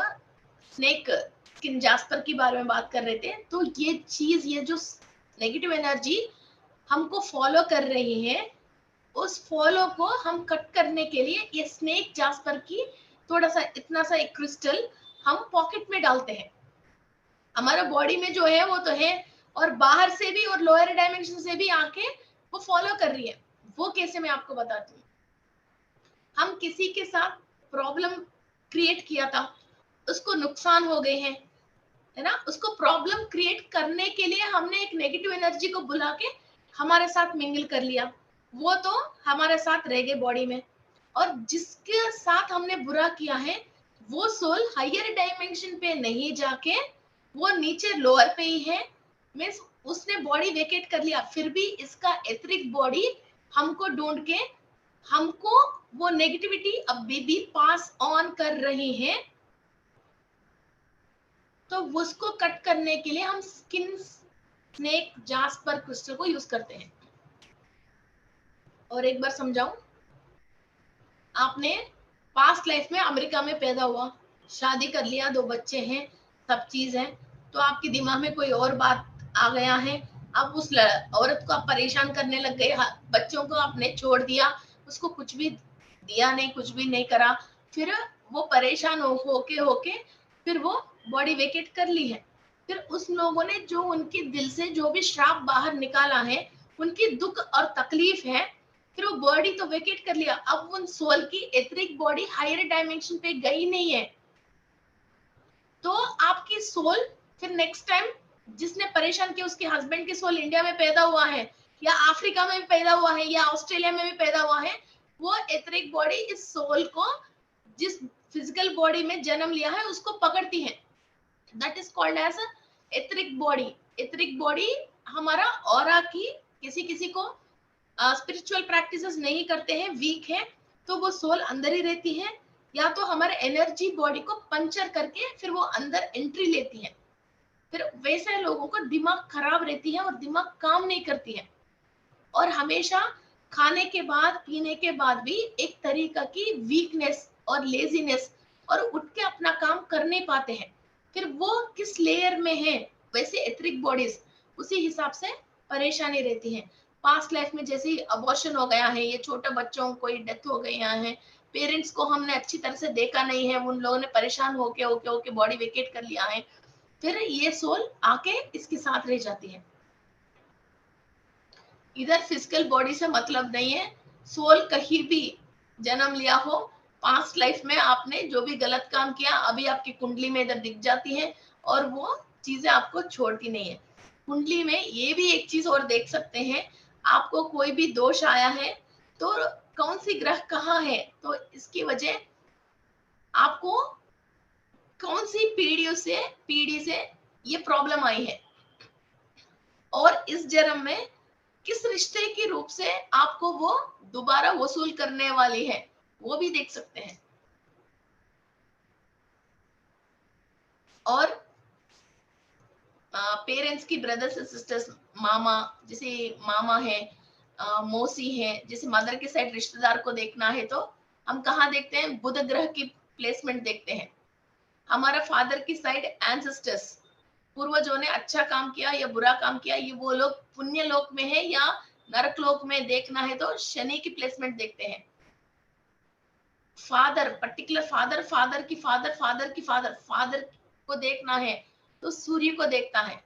स्नेक स्किन जास्पर के बारे में बात कर रहे थे। तो ये चीज, ये जो नेगेटिव एनर्जी हमको फॉलो कर रही है, उस फॉलो को हम कट करने के लिए ये स्नेक जास्पर की थोड़ा सा इतना सा एक क्रिस्टल हम पॉकेट में डालते हैं। हमारा बॉडी में जो है वो तो है, और बाहर से भी और लोअर डायमेंशन से भी आके वो फॉलो कर रही है। वो कैसे, मैं आपको बताती हूँ। हम किसी के साथ प्रॉब्लम क्रिएट किया था, उसको नुकसान हो गए हैं, है ना। उसको प्रॉब्लम क्रिएट करने के लिए हमने एक नेगेटिव एनर्जी को बुला के हमारे साथ मिंगल कर लिया, वो तो हमारे साथ रह गए बॉडी में। और जिसके साथ हमने बुरा किया है वो सोल हायर डायमेंशन पे नहीं जाके वो नीचे लोअर पे ही है, मीन्स उसने बॉडी वेकेट कर लिया, फिर भी इसका एथरिक बॉडी हमको ढूंढ के हमको वो नेगेटिविटी अभी भी पास ऑन कर रही है। तो उसको कट करने के लिए हम स्किन स्नेक जास्पर क्रिस्टल को यूज करते हैं। और एक बार समझाऊं, आपने पास्ट लाइफ में अमेरिका में पैदा हुआ, शादी कर लिया, 2 बच्चे हैं, सब चीज है, तो आपके दिमाग में कोई और बात आ गया है, अब उस औरत को आप परेशान करने लग गए, बच्चों को आपने छोड़ दिया, उसको कुछ भी दिया नहीं, कुछ भी नहीं करा, फिर वो परेशान होके फिर वो बॉडी वेकेट कर ली है। फिर उस लोगों ने जो उनके दिल से जो भी श्राप बाहर निकाला है, उनकी दुख और तकलीफ है, फिर वो बॉडी तो वेकेट कर लिया, अब उन सोल की एथरिक बॉडी हायर डायमेंशन पे गई नहीं है, तो आपकी सोल फिर नेक्स्ट टाइम जिसने परेशान किया उसके हस्बैंड की सोल इंडिया में पैदा हुआ है या अफ्रीका में भी पैदा हुआ है या ऑस्ट्रेलिया में भी पैदा हुआ है, वो एथरिक बॉडी इस सोल को जिस फिजिकल बॉडी में जन्म लिया है उसको पकड़ती है। That is called as etheric body. Etheric body हमारा ऑरा की, किसी किसी को स्पिरिचुअल प्रैक्टिसेस नहीं करते हैं, वीक है, तो वो सोल अंदर ही रहती है, या तो हमारे एनर्जी बॉडी को पंचर करके फिर वो अंदर एंट्री लेती है। फिर वैसे लोगों को दिमाग खराब रहती है और दिमाग काम नहीं करती है, और हमेशा खाने के बाद पीने के बाद भी एक तरीका की वीकनेस और लेजीनेस, और उठ के अपना काम कर नहीं पाते हैं। फिर वो किस लेयर में है, वैसे एथरिक बॉडीज उसी हिसाब से परेशानी रहती है। पास्ट लाइफ में जैसे अबॉर्शन हो गया है, ये छोटे बच्चों को डेथ हो गई है, पेरेंट्स को हमने अच्छी तरह से देखा नहीं है, उन लोगों ने परेशान होके होके होके बॉडी वेकेट कर लिया है, फिर ये सोल आके इसके साथ रह जाती है। इधर फिजिकल बॉडी से मतलब नहीं है, सोल कहीं भी जन्म लिया हो, पास्ट लाइफ में आपने जो भी गलत काम किया अभी आपकी कुंडली में इधर दिख जाती है, और वो चीजें आपको छोड़ती नहीं है। कुंडली में ये भी एक चीज और देख सकते हैं, आपको कोई भी दोष आया है तो कौन सी ग्रह कहाँ है, तो इसकी वजह आपको कौन सी पीढ़ी से ये प्रॉब्लम आई है, और इस जन्म में किस रिश्ते के रूप से आपको वो दोबारा वसूल करने वाली है, वो भी देख सकते हैं। और पेरेंट्स की ब्रदर्स एंड सिस्टर्स, मामा, जैसे मामा है, मौसी है, जैसे मदर के साइड रिश्तेदार को देखना है तो हम कहाँ देखते हैं, बुध ग्रह की प्लेसमेंट देखते हैं। हमारा फादर की साइड एंसेस्टर्स, पूर्वजों ने अच्छा काम किया या बुरा काम किया, ये वो लोग पुण्य लोक में है या नरक लोक में देखना है तो शनि की प्लेसमेंट देखते हैं। फादर, पर्टिकुलर फादर, फादर की फादर, फादर की फादर, फादर को देखना है तो सूर्य को देखता है,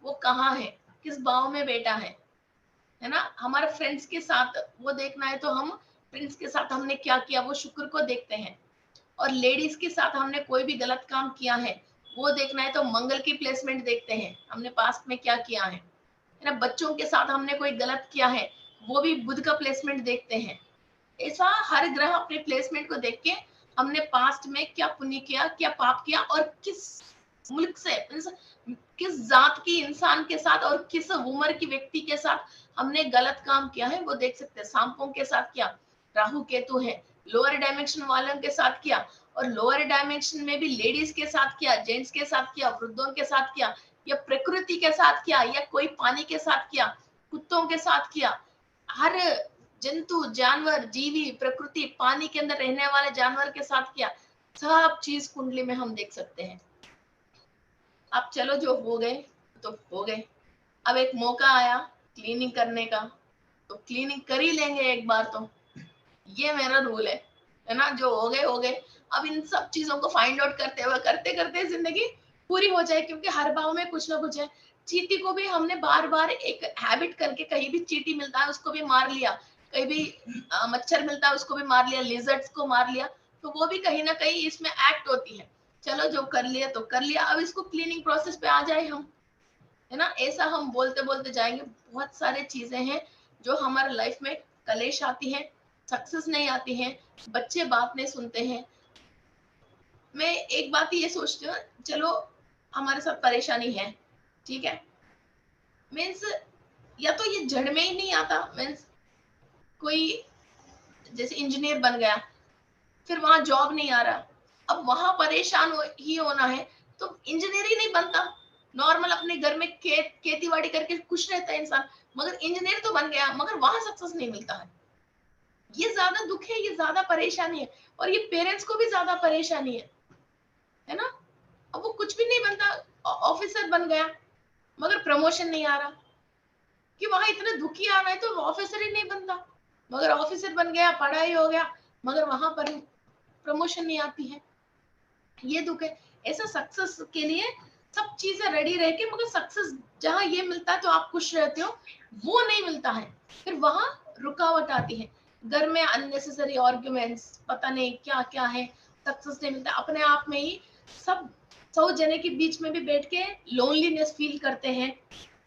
वो कहाँ है, किस भाव में बैठा है ना। हमारे फ्रेंड्स के साथ वो देखना है तो हम फ्रेंड्स के साथ हमने क्या किया, वो शुक्र को देखते हैं। और लेडीज के साथ हमने कोई भी गलत काम किया है वो देखना है तो मंगल की प्लेसमेंट देखते हैं, हमने पास्ट में क्या किया है ना। बच्चों के साथ हमने कोई गलत किया है वो भी बुध का प्लेसमेंट देखते हैं। ऐसा हर ग्रह अपने प्लेसमेंट को देख के हमने पास्ट में क्या पुण्य किया, क्या पाप किया, और किस मुल्क से, किस जात की इंसान के साथ और किस उम्र की व्यक्ति के साथ हमने गलत काम किया है वो देख सकते हैं। सांपों के साथ किया, राहु केतु है, लोअर डायमेंशन वालों के साथ किया, और लोअर डायमेंशन में भी लेडीज के साथ किया, जेंट्स के साथ किया, वृद्धों के साथ किया, या प्रकृति के साथ किया, या कोई पानी के साथ किया, कुत्तों के साथ किया, हर जंतु, जानवर, जीवी, प्रकृति, पानी के अंदर रहने वाले जानवर के साथ किया, सब चीज कुंडली में हम देख सकते हैं। अब चलो जो हो गए तो हो गए, अब एक मौका आया क्लीनिंग करने का तो क्लीनिंग कर ही लेंगे एक बार तो, ये मेरा रूल है ना। जो हो गए हो गए, अब इन सब चीजों को फाइंड आउट करते हुए करते करते जिंदगी पूरी हो जाए, क्योंकि हर भाव में कुछ ना कुछ है। चींटी को भी हमने बार बार एक हैबिट करके, कहीं भी चींटी मिलता है उसको भी मार लिया, कहीं भी मच्छर मिलता है उसको भी मार लिया, लिजर्ड्स को मार लिया, तो वो भी कहीं ना कहीं इसमें एक्ट होती है। चलो जो कर लिया तो कर लिया, अब इसको क्लीनिंग प्रोसेस पे आ जाए हम, है ना। ऐसा हम बोलते बोलते जाएंगे, बहुत सारे चीजें हैं जो हमारे लाइफ में कलेश आती है, सक्सेस नहीं आती है, बच्चे बात नहीं सुनते हैं। मैं एक बात ये सोचती हूँ, चलो हमारे साथ परेशानी है, ठीक है, मीन्स या तो ये जड़ में ही नहीं आता, मीन्स कोई जैसे इंजीनियर बन गया फिर वहां जॉब नहीं आ रहा, अब वहां परेशान ही होना है तो इंजीनियर ही नहीं बनता। नॉर्मल अपने घर में खेती बाड़ी करके खुश रहता है इंसान, मगर इंजीनियर तो बन गया मगर वहां सक्सेस नहीं मिलता है। ये ज्यादा दुख है, ये ज्यादा परेशानी है, और ये पेरेंट्स को भी ज्यादा परेशानी है ना। अब वो कुछ भी नहीं बनता, ऑफिसर बन गया मगर प्रमोशन नहीं आ रहा, कि वहां इतना दुखी आना है तो ऑफिसर ही नहीं बनता, मगर ऑफिसर बन गया, पढ़ाई हो गया, मगर वहां पर प्रमोशन नहीं आती है, ये दुख है। ऐसा सक्सेस के लिए सब चीजें रेडी रह के, मगर सक्सेस जहां ये मिलता है तो आप खुश रहते हो, वो नहीं मिलता है, फिर वहां रुकावट आती है। घर में अननेसेसरी आर्ग्यूमेंट्स, पता नहीं क्या क्या है, सक्सेस नहीं मिलता, अपने आप में ही सब 100 जने के बीच में भी बैठ के लोनलीनेस फील करते हैं,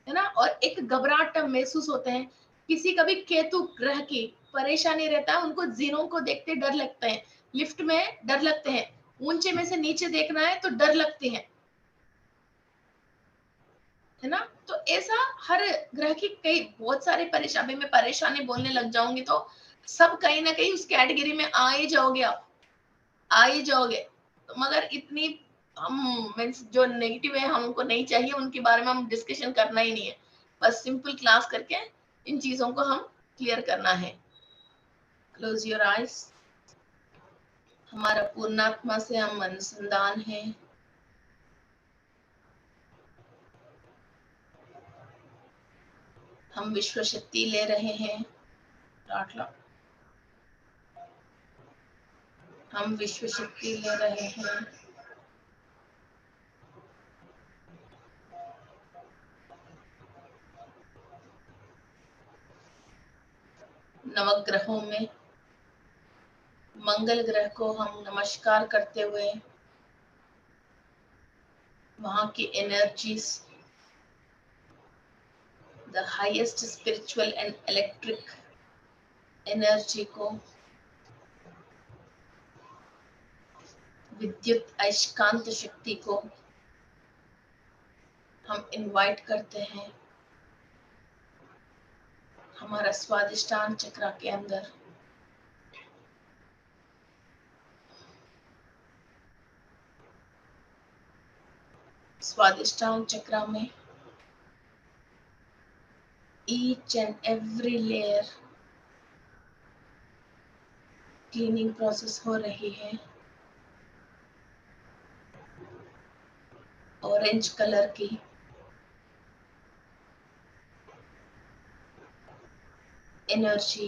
है ना, और एक घबराहट महसूस होते हैं। किसी का भी केतु ग्रह की परेशानी रहता है, उनको जीरो को देखते डर लगता है, लिफ्ट में डर लगते हैं, ऊंचे में से नीचे देखना है तो डर लगती है ना। तो ऐसा हर ग्रह की कई बहुत सारे परेशानी में परेशानी बोलने लग जाऊंगी तो सब कहीं ना कहीं उस कैटेगरी में आ ही जाओगे आप, आ ही जाओगे। तो मगर इतनी हम मीन्स जो नेगेटिव है हमको नहीं चाहिए, उनके बारे में हम डिस्कशन करना ही नहीं है, बस सिंपल क्लास करके इन चीजों को हम क्लियर करना है। Close your eyes. हमारा पूर्णात्मा से हम अनुसंधान है। हम विश्व शक्ति ले रहे हैं। हम विश्व शक्ति ले रहे हैं। नवग्रहों में मंगल ग्रह को हम नमस्कार करते हुए वहां की energies, the highest spiritual and electric energy को, विद्युत अयस्कांत शक्ति को हम इनवाइट करते हैं हमारा स्वादिष्टान चक्र के अंदर। स्वादिष्टान चक्र में each and every layer cleaning process हो रही है। ऑरेंज कलर की एनर्जी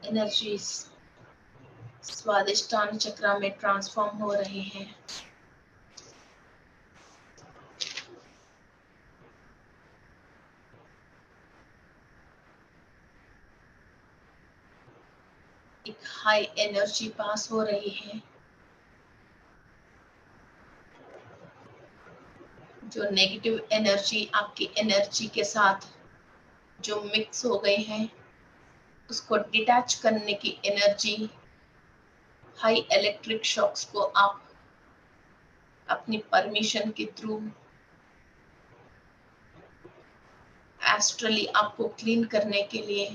एनर्जीज स्वादिष्टान चक्र में ट्रांसफॉर्म हो रहे हैं। एक हाई एनर्जी पास हो रही है जो नेगेटिव एनर्जी आपकी एनर्जी के साथ जो मिक्स हो गई है उसको डिटैच करने की एनर्जी, हाई इलेक्ट्रिक शॉक्स को आप अपनी परमिशन के थ्रू एस्ट्रली आपको क्लीन करने के लिए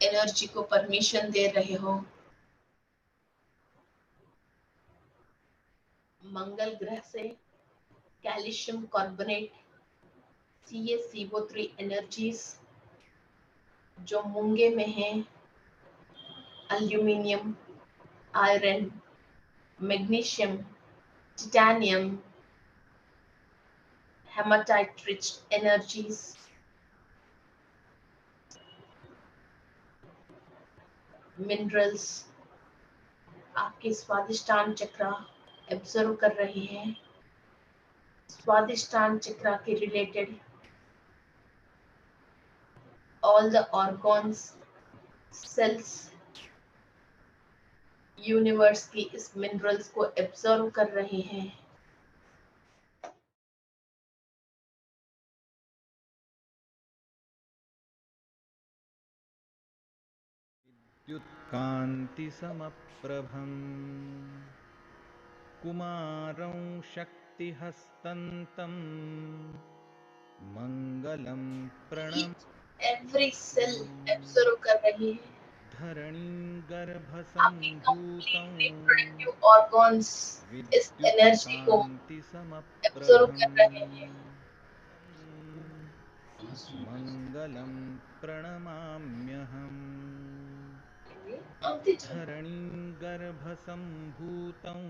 एनर्जी को परमिशन दे रहे हो। मंगल ग्रह से कैल्शियम कार्बोनेट CaCO3 एनर्जीज जो मूंगे में है, aluminium, iron, magnesium, titanium, haematite rich energies minerals आपके स्वादिष्टान चक्र एब्जॉर्व कर रहे हैं। स्वादिष्टान चक्र के related all the organs, cells universe की इस मिनरल्स को एब्जॉर्व कर रहे हैं। विद्युत्कान्ति समप्रभम् कुमारं शक्तिहस्तन्तं मंगलं प्रणम एवरी सेल एब्जॉर्व कर रही है। धरणीं आपकी गर्भसम्भूतं कंप्लीट रिप्रोडक्टिव ऑर्गन्स इस एनर्जी को विद्युत्कान्ति एब्जॉर्व कर रहे समप्रभम् हैं। मंगलं प्रणमाम्यहम् धरणीं गर्भसम्भूतं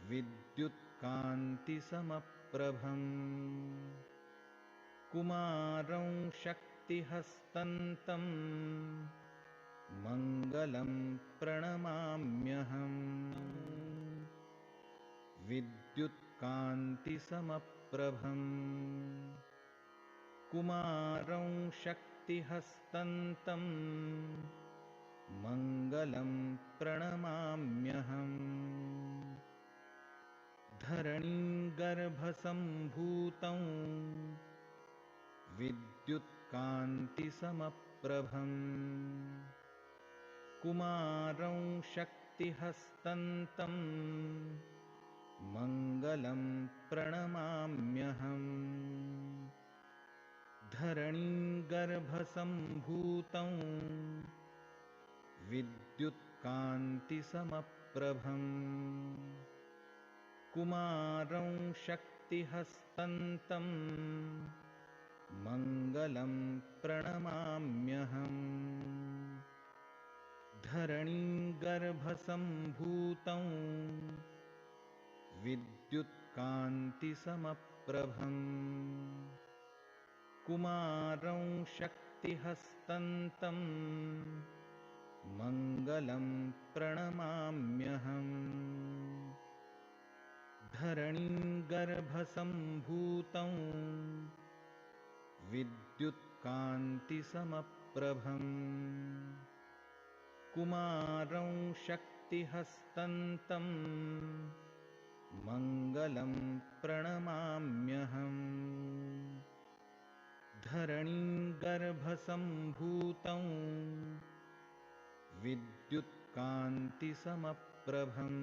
विद्युत्कान्ति समप्रभम् कुमारं शक्तिहस्तन्तं मंगलं प्रणमाम्यहम् विद्युत् विद्युत्कान्तिसमप्रभम् कुमारं शक्तिहस्तन्तं मङ्गलं प्रणमाम्यहम् धरणीगर्भसम्भूतं विद्युत्कान्तिसमप्रभम् कुमारं शक्तिहस्तन्तं मङ्गलं प्रणमाम्यहम् धरणीगर्भसम्भूतं विद्युत्कान्तिसमप्रभम् कुमारं शक्तिहस्तन्तं मङ्गलं प्रणमाम्यहम् धरणीगर्भसम्भूतं विद्युत्कान्तिसमप्रभम् कुमारं शक्तिहस्तन्तं मङ्गलं प्रणमाम्यहम् धरणीगर्भसम्भूतं विद्युत्कान्तिसमप्रभम् कुमारं शक्तिहस्तन्तं मङ्गलं प्रणमाम्यहम् धरणीगर्भसम्भूतं विद्युत्कान्तिसमप्रभम्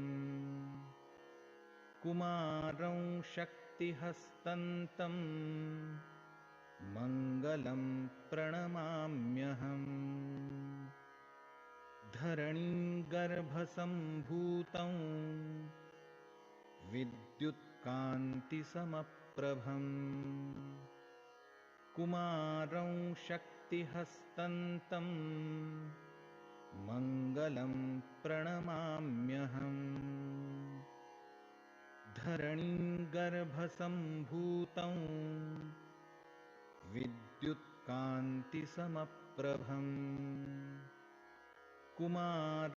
कुमारं शक्तिहस्तन्तं मङ्गलं प्रणमाम्यहम् धरणीगर्भसम्भूतं विद्युत्कान्तिसमप्रभम् कुमारं शक्तिहस्तन्तं मङ्गलं प्रणमाम्यहम् धरणीगर्भसम्भूतं विद्युत्कान्तिसमप्रभम् कुमार